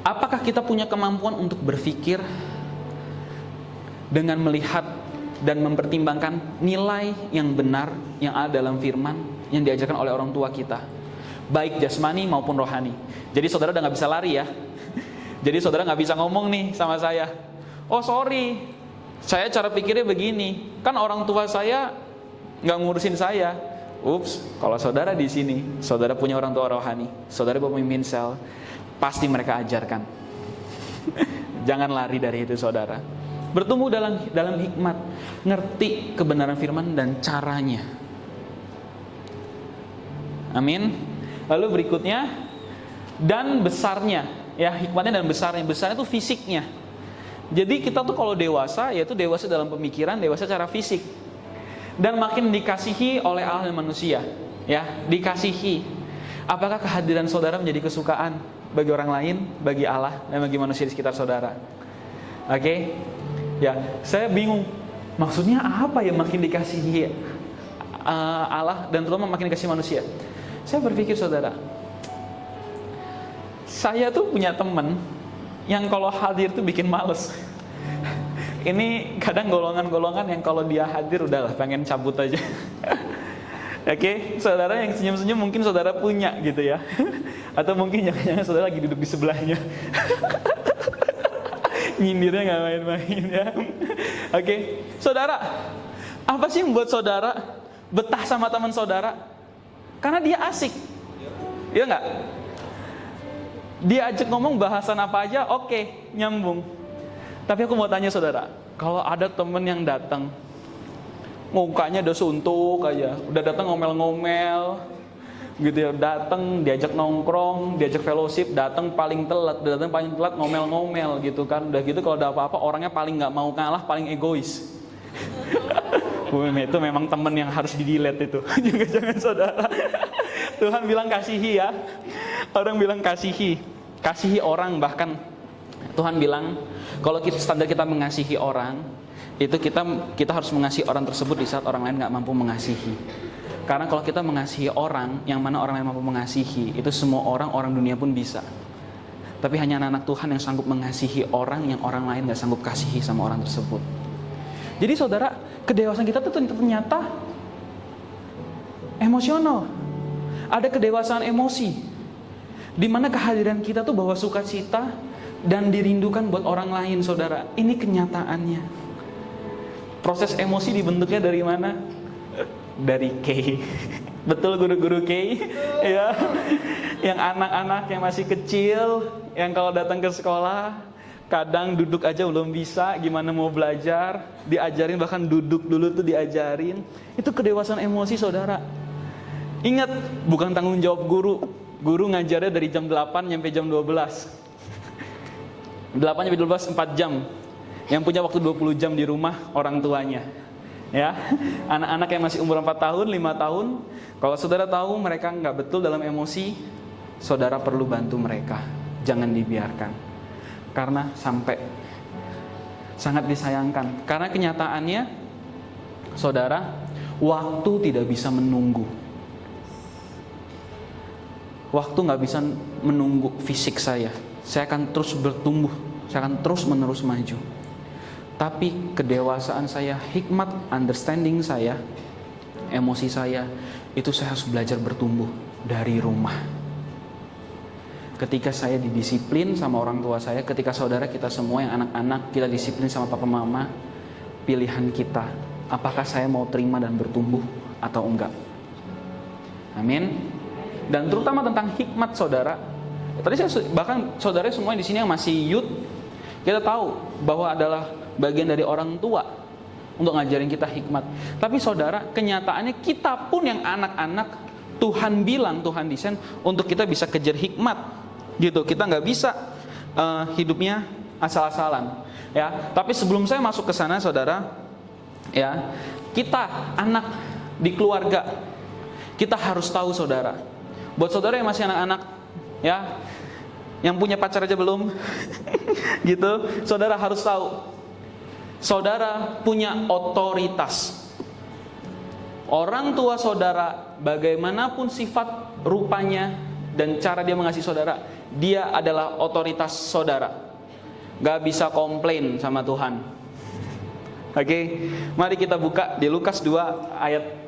Apakah kita punya kemampuan untuk berpikir dengan melihat dan mempertimbangkan nilai yang benar yang ada dalam firman yang diajarkan oleh orang tua kita, baik jasmani maupun rohani. Jadi saudara udah gak bisa lari ya. Jadi saudara gak bisa ngomong nih sama saya, oh sorry, saya cara pikirnya begini, kan orang tua saya gak ngurusin saya. Ups, kalau saudara di sini, saudara punya orang tua rohani, saudara pemimpin sel, pasti mereka ajarkan. Jangan lari dari itu saudara. Bertumbuh dalam hikmat, ngerti kebenaran firman dan caranya. Amin. Lalu berikutnya, dan besarnya, ya, hikmatnya dan besarnya. Besarnya itu fisiknya. Jadi kita tuh kalau dewasa, yaitu dewasa dalam pemikiran, dewasa secara fisik. Dan makin dikasihi oleh Allah dan manusia, ya, dikasihi. Apakah kehadiran saudara menjadi kesukaan bagi orang lain, bagi Allah dan bagi manusia di sekitar saudara? Oke? Ya, saya bingung. Maksudnya apa ya makin dikasihi Allah dan terutama makin dikasihi manusia? Saya berpikir saudara, saya tuh punya teman yang kalau hadir tuh bikin males. Ini kadang golongan-golongan yang kalau dia hadir udahlah pengen cabut aja. Oke, saudara yang senyum-senyum mungkin saudara punya gitu ya. Atau mungkin jangan-jangan saudara lagi duduk di sebelahnya. Nyindirnya gak main-main ya. Oke, saudara, apa sih yang membuat saudara betah sama teman saudara? Karena dia asik. Iya gak? Dia ajak ngomong bahasan apa aja, oke, nyambung. Tapi aku mau tanya saudara, kalau ada temen yang datang, mukanya udah suntuk aja, udah datang ngomel-ngomel, gitu ya, datang diajak nongkrong, diajak fellowship, datang paling telat ngomel-ngomel gitu kan, udah gitu kalau ada apa-apa orangnya paling nggak mau ngalah, paling egois. Itu memang temen yang harus di-delete itu. Juga jangan saudara. Tuhan bilang kasihi ya, orang bilang kasihi orang, bahkan Tuhan bilang kalau standar kita mengasihi orang itu kita harus mengasihi orang tersebut di saat orang lain nggak mampu mengasihi. Karena kalau kita mengasihi orang yang mana orang lain mampu mengasihi, itu semua orang dunia pun bisa. Tapi hanya anak-anak Tuhan yang sanggup mengasihi orang yang orang lain nggak sanggup kasihi sama orang tersebut. Jadi saudara, kedewasaan kita tuh ternyata emosional. Ada kedewasaan emosi, di mana kehadiran kita tuh bawa sukacita dan dirindukan buat orang lain, saudara. Ini kenyataannya. Proses emosi dibentuknya dari mana? Dari K. Betul guru-guru K? Ya. Yang anak-anak yang masih kecil, yang kalau datang ke sekolah, kadang duduk aja belum bisa, gimana mau belajar, diajarin bahkan duduk dulu tuh diajarin. Itu kedewasaan emosi, saudara. Ingat, bukan tanggung jawab guru. Guru ngajarnya dari jam 8 sampai jam 12. 8 sampai 12, 4 jam. Yang punya waktu 20 jam di rumah orang tuanya. Ya, anak-anak yang masih umur 4 tahun, 5 tahun, kalau saudara tahu mereka nggak betul dalam emosi, saudara perlu bantu mereka. Jangan dibiarkan. Karena sangat disayangkan. Karena kenyataannya, saudara, waktu tidak bisa menunggu. Waktu nggak bisa menunggu fisik saya. Saya akan terus bertumbuh, saya akan terus menerus maju. Tapi kedewasaan saya, hikmat, understanding saya, emosi saya, itu saya harus belajar bertumbuh dari rumah. ketika saya didisiplin sama orang tua saya, ketika saudara kita semua yang anak-anak kita disiplin sama papa mama, pilihan kita, apakah saya mau terima dan bertumbuh atau enggak. Amin. Dan terutama tentang hikmat saudara. Tadi saya bahkan saudara semua di sini yang masih youth, kita tahu bahwa adalah bagian dari orang tua untuk ngajarin kita hikmat. Tapi saudara, kenyataannya kita pun yang anak-anak, Tuhan bilang, Tuhan desain untuk kita bisa kejar hikmat, gitu. Kita nggak bisa hidupnya asal-asalan, ya. Tapi sebelum saya masuk ke sana, saudara, ya, kita anak di keluarga, kita harus tahu, saudara. Buat saudara yang masih anak-anak, ya, yang punya pacar aja belum, gitu, saudara harus tahu, saudara punya otoritas. Orang tua saudara, bagaimanapun sifat rupanya dan cara dia mengasihi saudara, dia adalah otoritas saudara. Gak bisa komplain sama Tuhan. Oke, mari kita buka di Lukas 2 ayat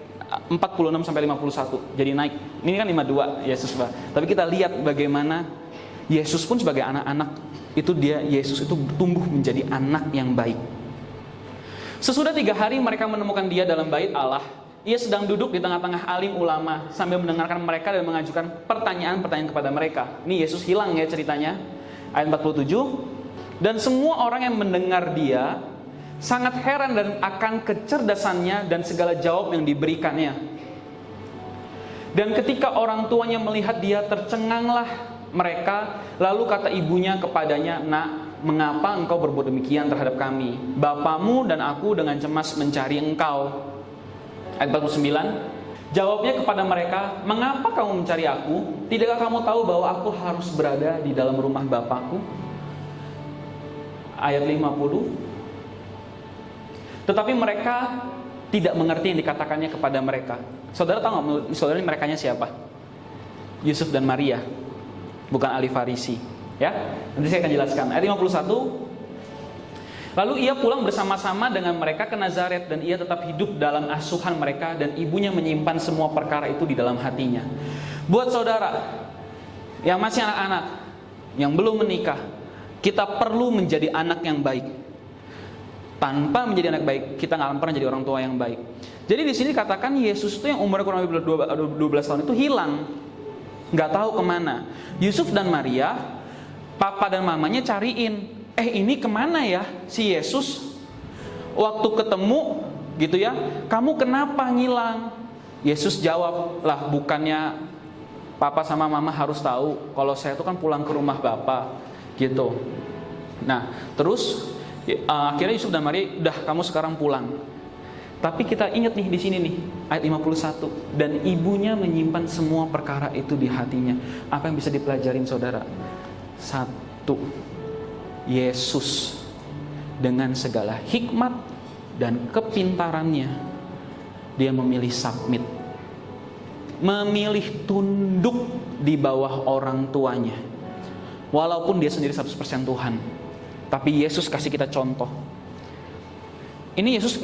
46 sampai 51. Jadi naik. Ini kan 52 Yesus, Pak. Tapi kita lihat bagaimana Yesus pun sebagai anak-anak itu Yesus itu tumbuh menjadi anak yang baik. Sesudah 3 hari mereka menemukan dia dalam bait Allah. Ia sedang duduk di tengah-tengah alim ulama sambil mendengarkan mereka dan mengajukan pertanyaan-pertanyaan kepada mereka. Ini Yesus hilang ya ceritanya. Ayat 47. Dan semua orang yang mendengar dia sangat heran dan akan kecerdasannya dan segala jawab yang diberikannya. Dan ketika orang tuanya melihat dia, tercenganglah mereka. Lalu kata ibunya kepadanya, "Nak, mengapa engkau berbuat demikian terhadap kami? Bapamu dan aku dengan cemas mencari engkau." Ayat 49. Jawabnya kepada mereka, "Mengapa kamu mencari aku? Tidakkah kamu tahu bahwa aku harus berada di dalam rumah Bapakku?" Ayat 50. Tetapi mereka tidak mengerti yang dikatakannya kepada mereka. Saudara tahu nggak? Saudara ini merekanya siapa? Yusuf dan Maria, bukan ahli Farisi. Ya, nanti saya akan jelaskan. Ayat 51. Lalu ia pulang bersama-sama dengan mereka ke Nazaret, dan ia tetap hidup dalam asuhan mereka, dan ibunya menyimpan semua perkara itu di dalam hatinya. Buat saudara yang masih anak-anak, yang belum menikah, kita perlu menjadi anak yang baik. Tanpa menjadi anak baik, kita nggak akan pernah jadi orang tua yang baik. Jadi di sini katakan Yesus itu yang umurnya kurang lebih 12 tahun itu hilang, nggak tahu kemana. Yusuf dan Maria, papa dan mamanya cariin. Ini kemana ya si Yesus? Waktu ketemu gitu ya, "Kamu kenapa ngilang?" Yesus jawab, "Lah bukannya papa sama mama harus tahu kalau saya itu kan pulang ke rumah Bapak gitu." Nah terus akhirnya Yusuf dan Maria, "Udah, kamu sekarang pulang." Tapi kita ingat nih di sini nih ayat 51, dan ibunya menyimpan semua perkara itu di hatinya. Apa yang bisa dipelajarin saudara? 1, Yesus dengan segala hikmat dan kepintarannya, dia memilih submit, memilih tunduk di bawah orang tuanya. Walaupun dia sendiri 100% Tuhan, tapi Yesus kasih kita contoh. Ini Yesus,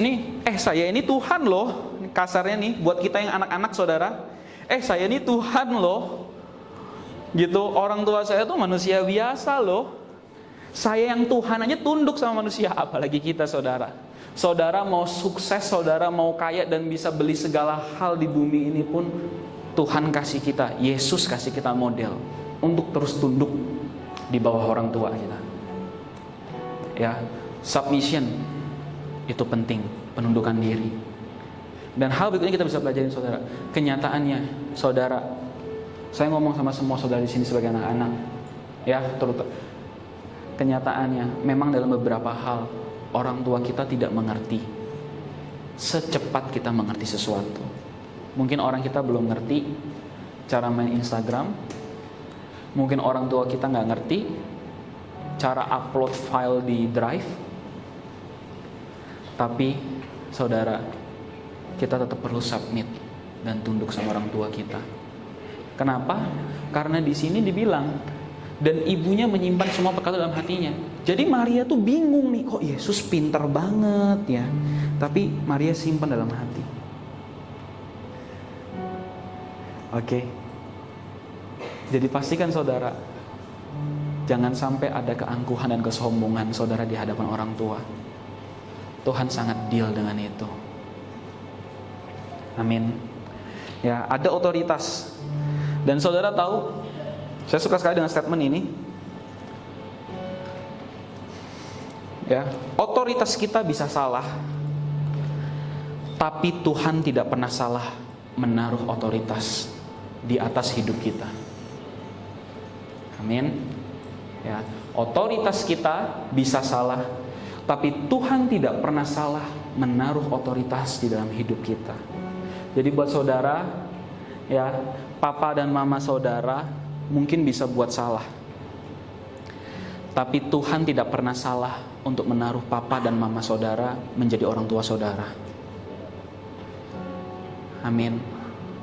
saya ini Tuhan loh. Kasarnya nih buat kita yang anak-anak saudara, saya ini Tuhan loh. Gitu, orang tua saya tuh manusia biasa loh. Saya yang Tuhan aja tunduk sama manusia, apalagi kita saudara. Saudara mau sukses, saudara mau kaya dan bisa beli segala hal di bumi ini pun, Tuhan kasih kita, Yesus kasih kita model untuk terus tunduk di bawah orang tua kita. Ya, submission itu penting, penundukan diri. Dan hal berikutnya kita bisa pelajarin saudara. Kenyataannya, saudara, saya ngomong sama semua saudara di sini sebagai anak-anak, ya, terutama. Kenyataannya, memang dalam beberapa hal orang tua kita tidak mengerti secepat kita mengerti sesuatu. Mungkin orang kita belum ngerti cara main Instagram. Mungkin orang tua kita nggak ngerti cara upload file di Drive. Tapi saudara, kita tetap perlu submit dan tunduk sama orang tua kita. Kenapa? Karena di sini dibilang, dan ibunya menyimpan semua perkara dalam hatinya. Jadi Maria tuh bingung nih, kok Yesus pintar banget ya, tapi Maria simpan dalam hati. Oke. Jadi pastikan saudara, Jangan sampai ada keangkuhan dan kesombongan saudara di hadapan orang tua. Tuhan sangat deal dengan itu. Amin. Ya, ada otoritas. Dan saudara tahu, saya suka sekali dengan statement ini. Ya, otoritas kita bisa salah, tapi Tuhan tidak pernah salah menaruh otoritas di atas hidup kita. Amin. Ya, otoritas kita bisa salah, tapi Tuhan tidak pernah salah menaruh otoritas di dalam hidup kita. Jadi buat saudara, ya, papa dan mama saudara mungkin bisa buat salah, tapi Tuhan tidak pernah salah untuk menaruh papa dan mama saudara menjadi orang tua saudara. Amin.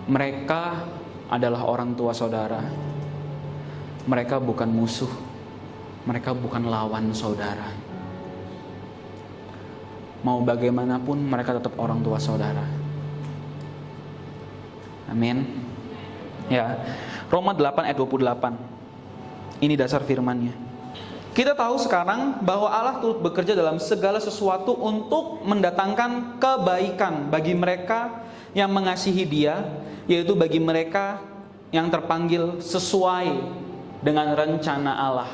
Mereka adalah orang tua saudara. Mereka bukan musuh. Mereka bukan lawan saudara. Mau bagaimanapun mereka tetap orang tua saudara. Amin. Ya. Roma 8 ayat 28. Ini dasar firman-Nya. Kita tahu sekarang bahwa Allah turut bekerja dalam segala sesuatu untuk mendatangkan kebaikan bagi mereka yang mengasihi Dia, yaitu bagi mereka yang terpanggil sesuai dengan rencana Allah.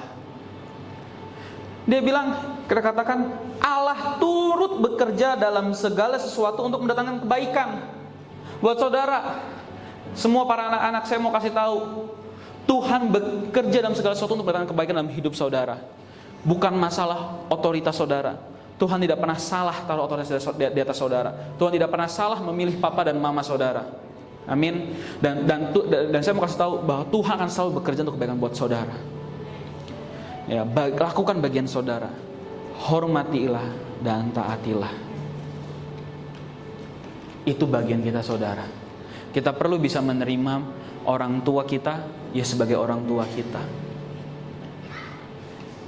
Dia bilang, kita katakan Allah turut bekerja dalam segala sesuatu untuk mendatangkan kebaikan. Buat saudara, semua para anak-anak, saya mau kasih tahu, Tuhan bekerja dalam segala sesuatu untuk mendatangkan kebaikan dalam hidup saudara. Bukan masalah otoritas saudara. Tuhan tidak pernah salah taruh otoritas di atas saudara. Tuhan tidak pernah salah memilih papa dan mama saudara. Amin. Dan saya mau kasih tahu bahwa Tuhan akan selalu bekerja untuk kebaikan buat saudara. Ya, lakukan bagian saudara. Hormatilah dan taatilah. Itu bagian kita saudara. Kita perlu bisa menerima orang tua kita ya sebagai orang tua kita.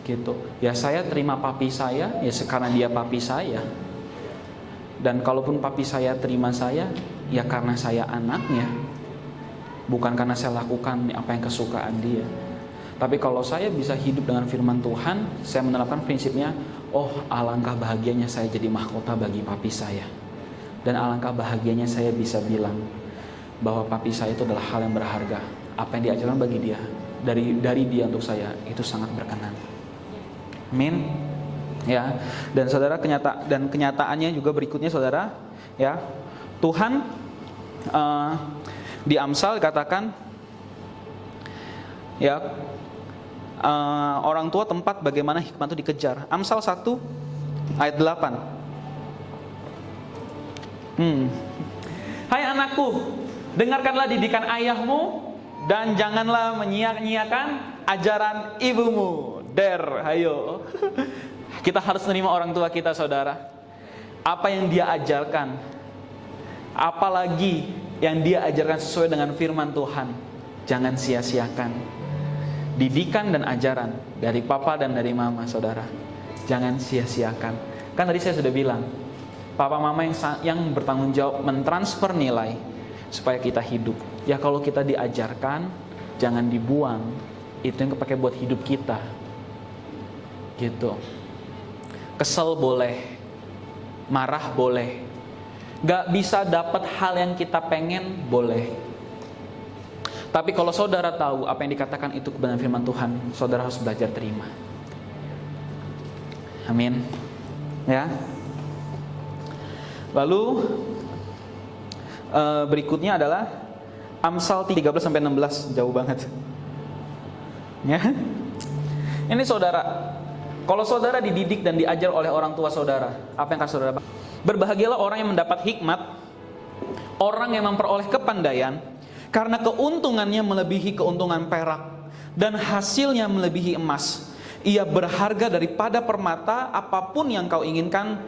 Gitu. Ya saya terima papi saya ya karena dia papi saya. Dan kalaupun papi saya terima saya ya karena saya anaknya. Bukan karena saya lakukan apa yang kesukaan dia. Tapi kalau saya bisa hidup dengan firman Tuhan, saya menerapkan prinsipnya, oh alangkah bahagianya saya jadi mahkota bagi papi saya. Dan alangkah bahagianya saya bisa bilang bahwa papi saya itu adalah hal yang berharga. Apa yang diajarkan bagi dia, dari dia untuk saya, itu sangat berkenan. Amin. Ya. Dan saudara, kenyataannya juga berikutnya saudara, ya. Tuhan di Amsal katakan, ya, orang tua tempat bagaimana hikmat itu dikejar. Amsal 1 ayat 8. Hai anakku, dengarkanlah didikan ayahmu dan janganlah menyia-nyiakan ajaran ibumu. Hayo. Kita harus menerima orang tua kita saudara. Apa yang dia ajarkan, apalagi yang dia ajarkan sesuai dengan firman Tuhan, jangan sia-siakan. Didikan dan ajaran dari papa dan dari mama saudara, jangan sia-siakan. Kan tadi saya sudah bilang, papa mama yang bertanggung jawab mentransfer nilai supaya kita hidup. Ya kalau kita diajarkan, jangan dibuang. Itu yang kepake buat hidup kita. Gitu. Kesel boleh, marah boleh, gak bisa dapat hal yang kita pengen boleh. Tapi kalau saudara tahu apa yang dikatakan itu kebenaran firman Tuhan, saudara harus belajar terima. Amin. Ya. Lalu berikutnya adalah Amsal 13-16, jauh banget. Ya. Ini saudara, kalau saudara dididik dan diajar oleh orang tua saudara, apa yang akan saudara? Berbahagialah orang yang mendapat hikmat, orang yang memperoleh kepandaian, karena keuntungannya melebihi keuntungan perak dan hasilnya melebihi emas. Ia berharga daripada permata, apapun yang kau inginkan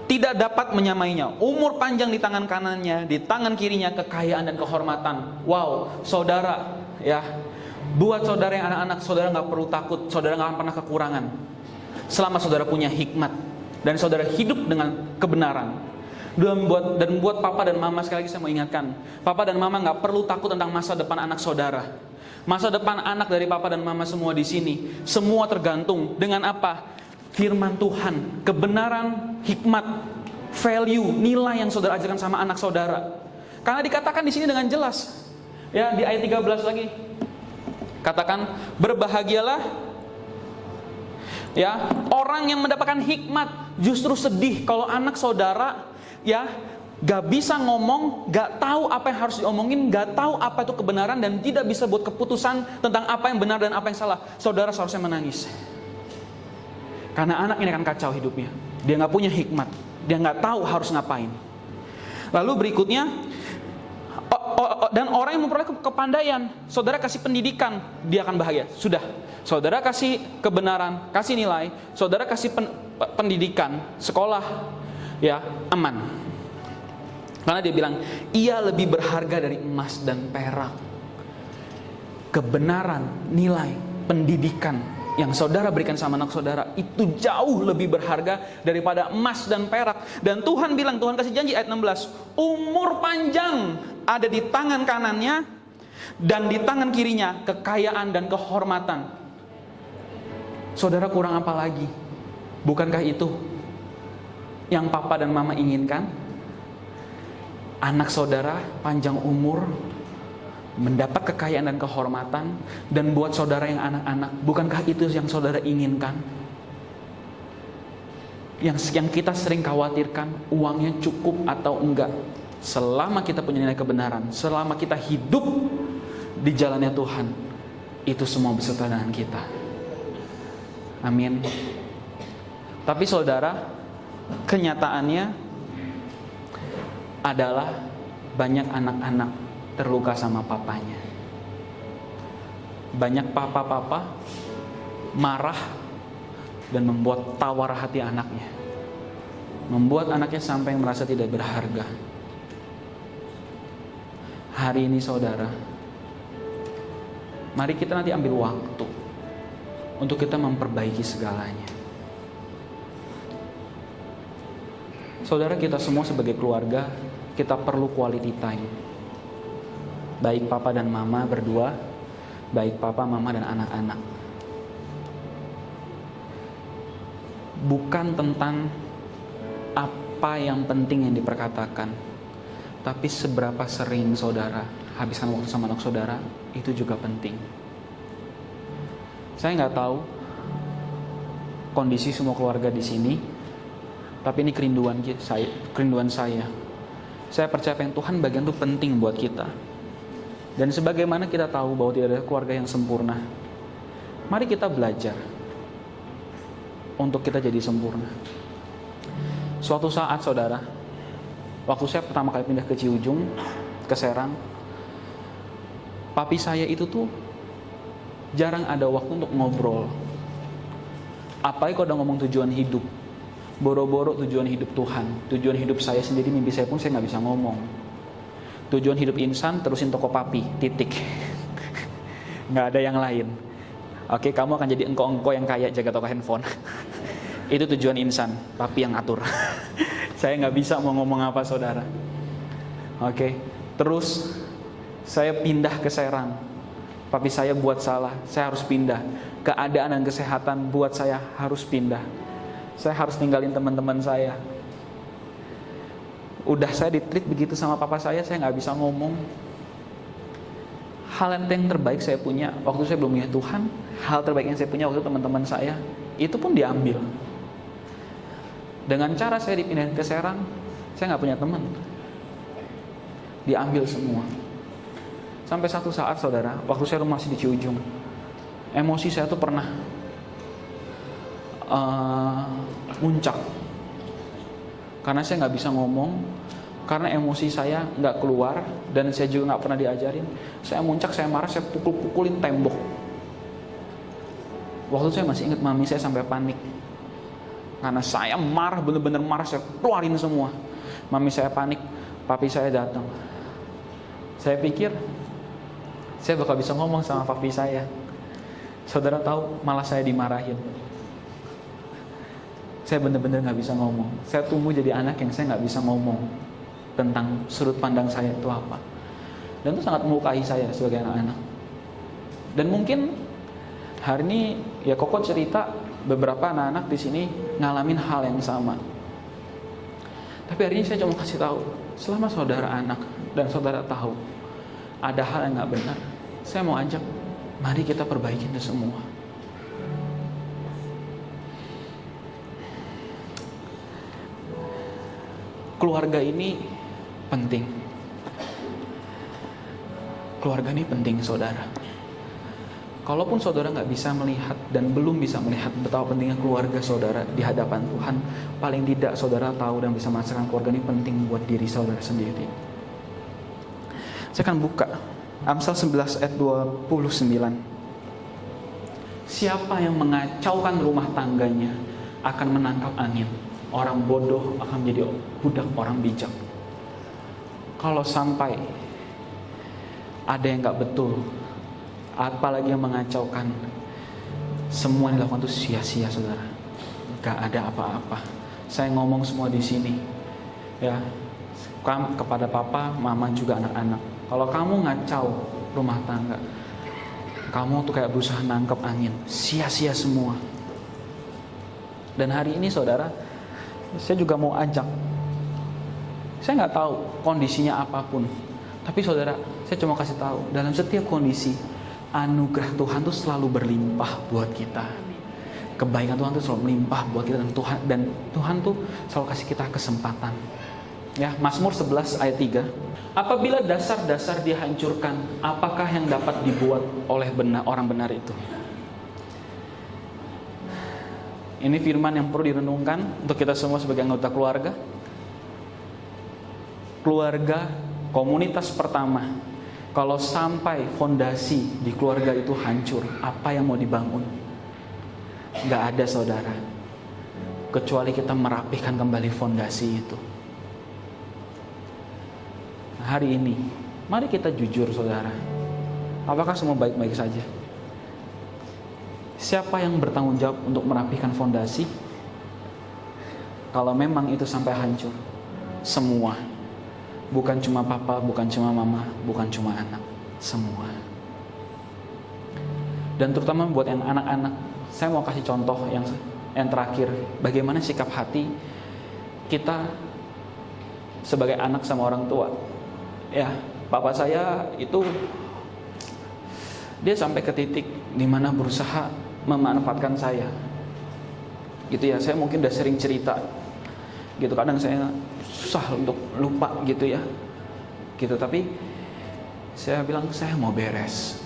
tidak dapat menyamainya. Umur panjang di tangan kanannya, di tangan kirinya kekayaan dan kehormatan. Wow, saudara, ya, buat saudara yang anak-anak, saudara nggak perlu takut, saudara nggak akan pernah kekurangan. Selama saudara punya hikmat dan saudara hidup dengan kebenaran. Dan buat papa dan mama, sekali lagi saya mau ingatkan, papa dan mama nggak perlu takut tentang masa depan anak saudara. Masa depan anak dari papa dan mama semua di sini, semua tergantung dengan apa? Firman Tuhan, kebenaran, hikmat, value, nilai yang saudara ajarkan sama anak saudara. Karena dikatakan di sini dengan jelas, ya di ayat 13 lagi, katakan berbahagialah ya orang yang mendapatkan hikmat. Justru sedih kalau anak saudara ya gak bisa ngomong, gak tahu apa yang harus diomongin, gak tahu apa itu kebenaran, dan tidak bisa buat keputusan tentang apa yang benar dan apa yang salah. Saudara seharusnya menangis, karena anak ini akan kacau hidupnya. Dia gak punya hikmat, dia gak tahu harus ngapain. Lalu berikutnya, dan orang yang memperoleh kepandaian, saudara kasih pendidikan, dia akan bahagia. Sudah, saudara kasih kebenaran, kasih nilai, saudara kasih pendidikan, sekolah, ya aman. Karena dia bilang, ia lebih berharga dari emas dan perak. Kebenaran, nilai, pendidikan yang saudara berikan sama anak saudara itu jauh lebih berharga daripada emas dan perak. Dan Tuhan bilang, Tuhan kasih janji ayat 16, umur panjang ada di tangan kanannya, dan di tangan kirinya kekayaan dan kehormatan. Saudara kurang apa lagi? Bukankah itu yang papa dan mama inginkan? Anak saudara panjang umur, mendapat kekayaan dan kehormatan, dan buat saudara yang anak-anak, bukankah itu yang saudara inginkan? Yang kita sering khawatirkan, uangnya cukup atau enggak. Selama kita punya nilai kebenaran, selama kita hidup di jalannya Tuhan, itu semua beserta dengan kita. Amin. Tapi saudara, kenyataannya adalah banyak anak-anak terluka sama papanya. Banyak papa-papa marah dan membuat tawar hati anaknya, membuat anaknya sampai merasa tidak berharga. Hari ini saudara, mari kita nanti ambil waktu untuk kita memperbaiki segalanya. Saudara, kita semua sebagai keluarga, kita perlu quality time. Baik papa dan mama berdua, baik papa, mama, dan anak-anak. Bukan tentang apa yang penting yang diperkatakan, tapi seberapa sering saudara habiskan waktu sama anak saudara, itu juga penting. Saya nggak tahu kondisi semua keluarga di sini, tapi ini kerinduan saya. Saya percaya yang Tuhan bagian itu penting buat kita. Dan sebagaimana kita tahu bahwa tidak ada keluarga yang sempurna, mari kita belajar untuk kita jadi sempurna. Suatu saat saudara, waktu saya pertama kali pindah ke Ciujung, ke Serang, papi saya itu tuh jarang ada waktu untuk ngobrol. Apalagi kalau udah ngomong tujuan hidup, boro-boro tujuan hidup Tuhan, tujuan hidup saya sendiri, mimpi saya pun saya nggak bisa ngomong. Tujuan hidup insan, terusin toko papi, titik. Nggak ada yang lain. Oke, kamu akan jadi engkau-engkau yang kaya jaga toko handphone. Itu tujuan insan, papi yang atur. Saya nggak bisa mau ngomong apa saudara. Oke, terus saya pindah ke Serang. Papi saya buat salah, saya harus pindah. Keadaan dan kesehatan buat saya harus pindah. Saya harus ninggalin teman-teman saya. Udah saya ditreat begitu sama papa saya nggak bisa ngomong. Hal yang terbaik saya punya waktu saya belum punya Tuhan, hal terbaik yang saya punya waktu teman-teman saya, itu pun diambil. Dengan cara saya dipindahin ke Serang, saya nggak punya teman. Diambil semua. Sampai satu saat saudara, waktu saya masih di Ciujung, emosi saya tuh pernah muncak. Karena saya nggak bisa ngomong, karena emosi saya nggak keluar, dan saya juga nggak pernah diajarin. Saya muncak, saya marah, saya pukul-pukulin tembok. Waktu saya masih ingat, mami saya sampai panik. Karena saya marah, bener-bener marah, saya keluarin semua. Mami saya panik, papi saya datang. Saya pikir saya bakal bisa ngomong sama papi saya. Saudara tahu, malah saya dimarahin. saya benar-benar nggak bisa ngomong. Saya tumbuh jadi anak yang saya nggak bisa ngomong tentang sudut pandang saya itu apa. Dan itu sangat melukai saya sebagai anak-anak. Dan mungkin hari ini ya Koko cerita beberapa anak-anak di sini ngalamin hal yang sama. Tapi hari ini saya cuma kasih tahu, selama saudara anak dan saudara tahu ada hal yang nggak benar, saya mau ajak, mari kita perbaiki itu semua. Keluarga ini penting. Keluarga ini penting, saudara. Kalaupun saudara nggak bisa melihat dan belum bisa melihat betapa pentingnya keluarga saudara di hadapan Tuhan, paling tidak saudara tahu dan bisa merasakan keluarga ini penting buat diri saudara sendiri. Saya akan buka Amsal 11 ayat 29. Siapa yang mengacaukan rumah tangganya akan menangkap angin. Orang bodoh akan menjadi budak orang bijak. Kalau sampai ada yang nggak betul, apalagi yang mengacaukan, semua yang dilakukan itu sia-sia, saudara. Gak ada apa-apa. Saya ngomong semua di sini, ya, kepada papa, mama juga anak-anak. Kalau kamu ngacau rumah tangga, kamu tuh kayak berusaha nangkep angin, sia-sia semua. Dan hari ini, saudara, saya juga mau ajak. Saya nggak tahu kondisinya apapun, tapi saudara, saya cuma kasih tahu dalam setiap kondisi, anugerah Tuhan tuh selalu berlimpah buat kita. Kebaikan Tuhan tuh selalu melimpah buat kita, dan Tuhan tuh selalu kasih kita kesempatan. Ya, Mazmur 11 ayat 3. Apabila dasar-dasar dihancurkan, apakah yang dapat dibuat oleh orang benar itu? Ini firman yang perlu direnungkan untuk kita semua sebagai anggota keluarga. Keluarga, komunitas pertama. Kalau sampai fondasi di keluarga itu hancur, apa yang mau dibangun? Gak ada, saudara. Kecuali kita merapihkan kembali fondasi itu. Hari ini, mari kita jujur, saudara. Apakah semua baik-baik saja? Siapa yang bertanggung jawab untuk merapihkan fondasi? Kalau memang itu sampai hancur, semua. Bukan cuma papa, bukan cuma mama, bukan cuma anak, semua. Dan terutama buat yang anak-anak, saya mau kasih contoh yang terakhir. Bagaimana sikap hati kita sebagai anak sama orang tua. Ya, papa saya itu dia sampai ke titik dimana berusaha memanfaatkan saya. Gitu ya, saya mungkin udah sering cerita. Gitu, kadang saya susah untuk lupa gitu ya. Gitu, tapi saya bilang saya mau beres.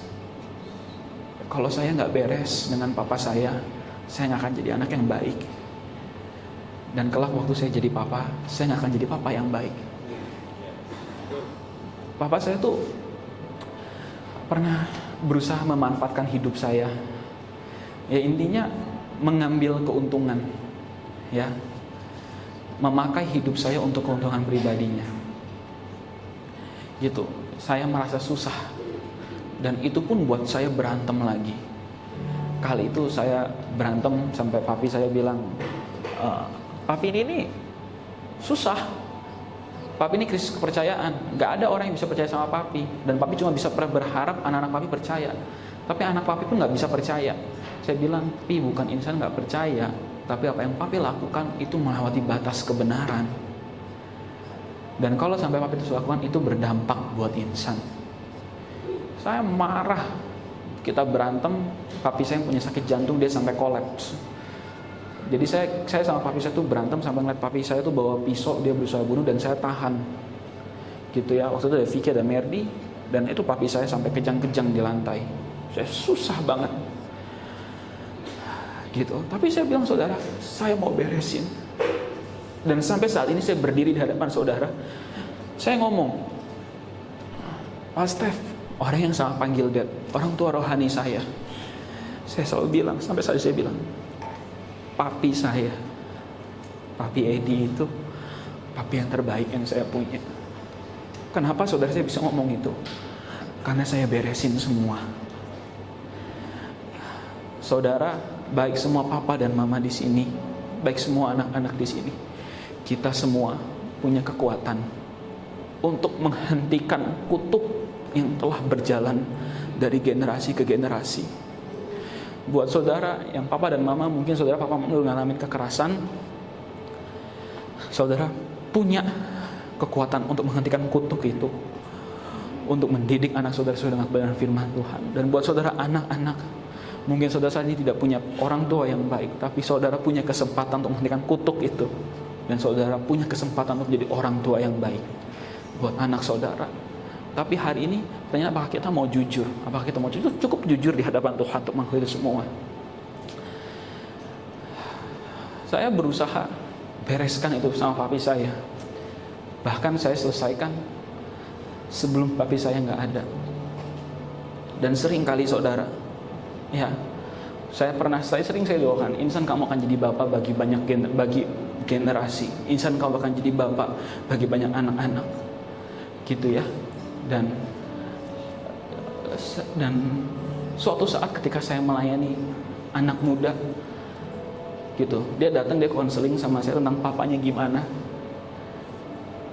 Kalau saya nggak beres dengan papa saya nggak akan jadi anak yang baik. Dan kelak waktu saya jadi papa, saya nggak akan jadi papa yang baik. Papa saya tuh pernah berusaha memanfaatkan hidup saya. Ya, intinya mengambil keuntungan, ya, memakai hidup saya untuk keuntungan pribadinya. Gitu, saya merasa susah, dan itu pun buat saya berantem lagi. Kali itu saya berantem sampai papi saya bilang, papi ini susah. Papi ini krisis kepercayaan. Gak ada orang yang bisa percaya sama papi. Dan papi cuma bisa berharap anak-anak papi percaya. Tapi anak papi pun gak bisa percaya. Saya bilang, Pi, bukan insan gak percaya, tapi apa yang papi lakukan itu melewati batas kebenaran. Dan kalau sampai papi itu lakukan, itu berdampak buat insan. Saya marah. Kita berantem, papi saya punya sakit jantung, dia sampai kolaps. Jadi saya sama papi saya tuh berantem sampai ngeliat papi saya tuh bawa pisau, dia berusaha bunuh, dan saya tahan. Gitu ya, waktu itu ada Vicky, ada Merdi, dan itu papi saya sampai kejang-kejang di lantai. Saya susah banget. Gitu. Tapi saya bilang, saudara, saya mau beresin. Dan sampai saat ini saya berdiri di hadapan saudara, saya ngomong, Pak Stef, orang yang sama panggil Dad, orang tua rohani saya. Saya selalu bilang, sampai saat saya bilang, papi saya, papi Edi itu papi yang terbaik yang saya punya. Kenapa saudara saya bisa ngomong itu? Karena saya beresin semua. Saudara, baik semua papa dan mama di sini, baik semua anak-anak di sini, kita semua punya kekuatan untuk menghentikan kutuk yang telah berjalan dari generasi ke generasi. Buat saudara yang papa dan mama, mungkin saudara papa mama ngalamin kekerasan, saudara punya kekuatan untuk menghentikan kutuk itu, untuk mendidik anak saudara sesuai dengan kebenaran firman Tuhan. Dan buat saudara anak-anak, mungkin saudara saat ini tidak punya orang tua yang baik, tapi saudara punya kesempatan untuk menghentikan kutuk itu. Dan saudara punya kesempatan untuk menjadi orang tua yang baik buat anak saudara. Tapi hari ini, pertanyaan apakah kita mau jujur? Apakah kita mau jujur? Cukup jujur di hadapan Tuhan untuk mengakui itu semua. Saya berusaha bereskan itu sama papi saya. Bahkan saya selesaikan sebelum papi saya nggak ada. Dan sering kali saudara, ya, saya sering doakan, Insan kamu akan jadi bapak bagi banyak generasi. Insan kamu akan jadi bapak bagi banyak anak-anak, gitu ya. Dan suatu saat ketika saya melayani anak muda, gitu, dia datang, dia konseling sama saya tentang papanya gimana.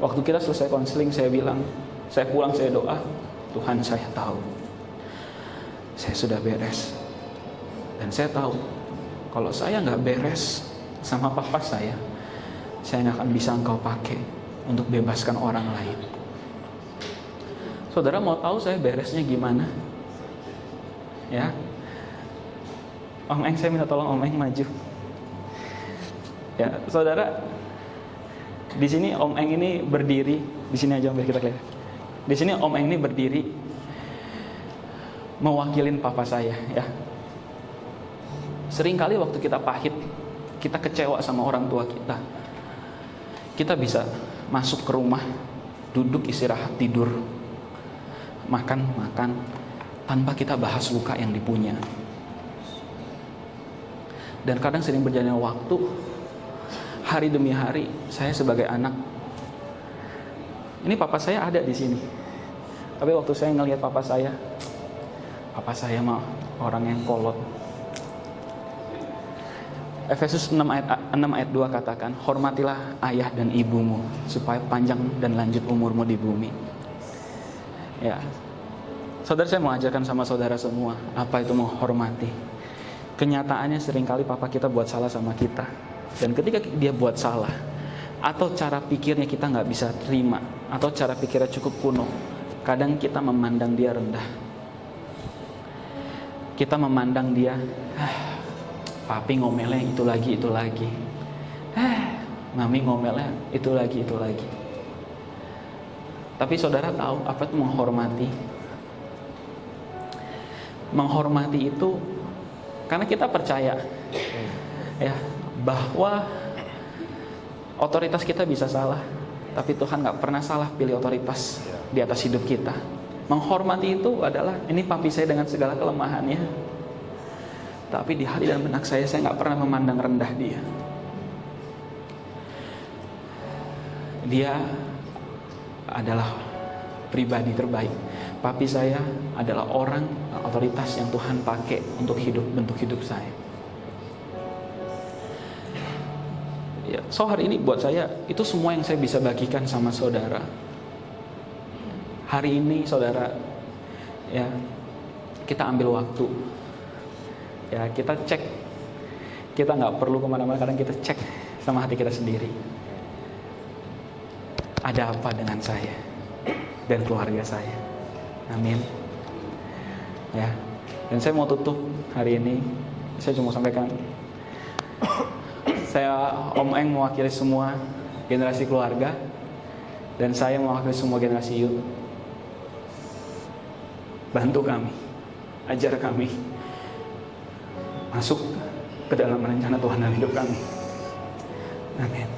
Waktu kita selesai konseling, saya bilang, saya pulang, saya doa, Tuhan saya tahu, saya sudah beres. Dan saya tahu, kalau saya nggak beres sama papa saya nggak akan bisa engkau pakai untuk bebaskan orang lain. Saudara mau tahu saya beresnya gimana? Ya, Om Eng, saya minta tolong Om Eng maju. Ya, saudara, di sini Om Eng ini berdiri, di sini aja biar kita kelihatan. Di sini Om Eng ini berdiri mewakilin papa saya, ya. Seringkali waktu kita pahit, kita kecewa sama orang tua kita, kita bisa masuk ke rumah, duduk, istirahat, tidur, makan, tanpa kita bahas luka yang dipunya. Dan kadang sering berjalannya waktu, hari demi hari, saya sebagai anak, ini papa saya ada di sini, tapi waktu saya ngelihat papa saya mah orang yang kolot. Efesus 6 ayat 2 katakan, hormatilah ayah dan ibumu supaya panjang dan lanjut umurmu di bumi. Ya, saudara, saya mau ajarkan sama saudara semua apa itu menghormati. Kenyataannya seringkali papa kita buat salah sama kita, dan ketika dia buat salah, atau cara pikirnya kita nggak bisa terima, atau cara pikirnya cukup kuno, kadang kita memandang dia rendah. Kita memandang dia, papi ngomelnya itu lagi, mami ngomelnya itu lagi. Tapi saudara tahu apa itu menghormati? Menghormati itu karena kita percaya, ya, bahwa otoritas kita bisa salah, tapi Tuhan nggak pernah salah pilih otoritas di atas hidup kita. Menghormati itu adalah, ini papi saya dengan segala kelemahannya, tapi di hati dan benak saya nggak pernah memandang rendah dia. Dia adalah pribadi terbaik. Papi saya adalah orang otoritas yang Tuhan pakai untuk bentuk hidup saya. Ya, so hari ini buat saya itu semua yang saya bisa bagikan sama saudara. Hari ini saudara, ya, kita ambil waktu, ya, kita cek. Kita nggak perlu kemana-mana, kadang kita cek sama hati kita sendiri. Ada apa dengan saya dan keluarga saya? Amin. Ya. Dan saya mau tutup hari ini. Saya cuma sampaikan, saya Om Eng mewakili semua generasi keluarga, dan saya mewakili semua generasi youth. Bantu kami, ajar kami masuk ke dalam rencana Tuhan dalam hidup kami. Amin.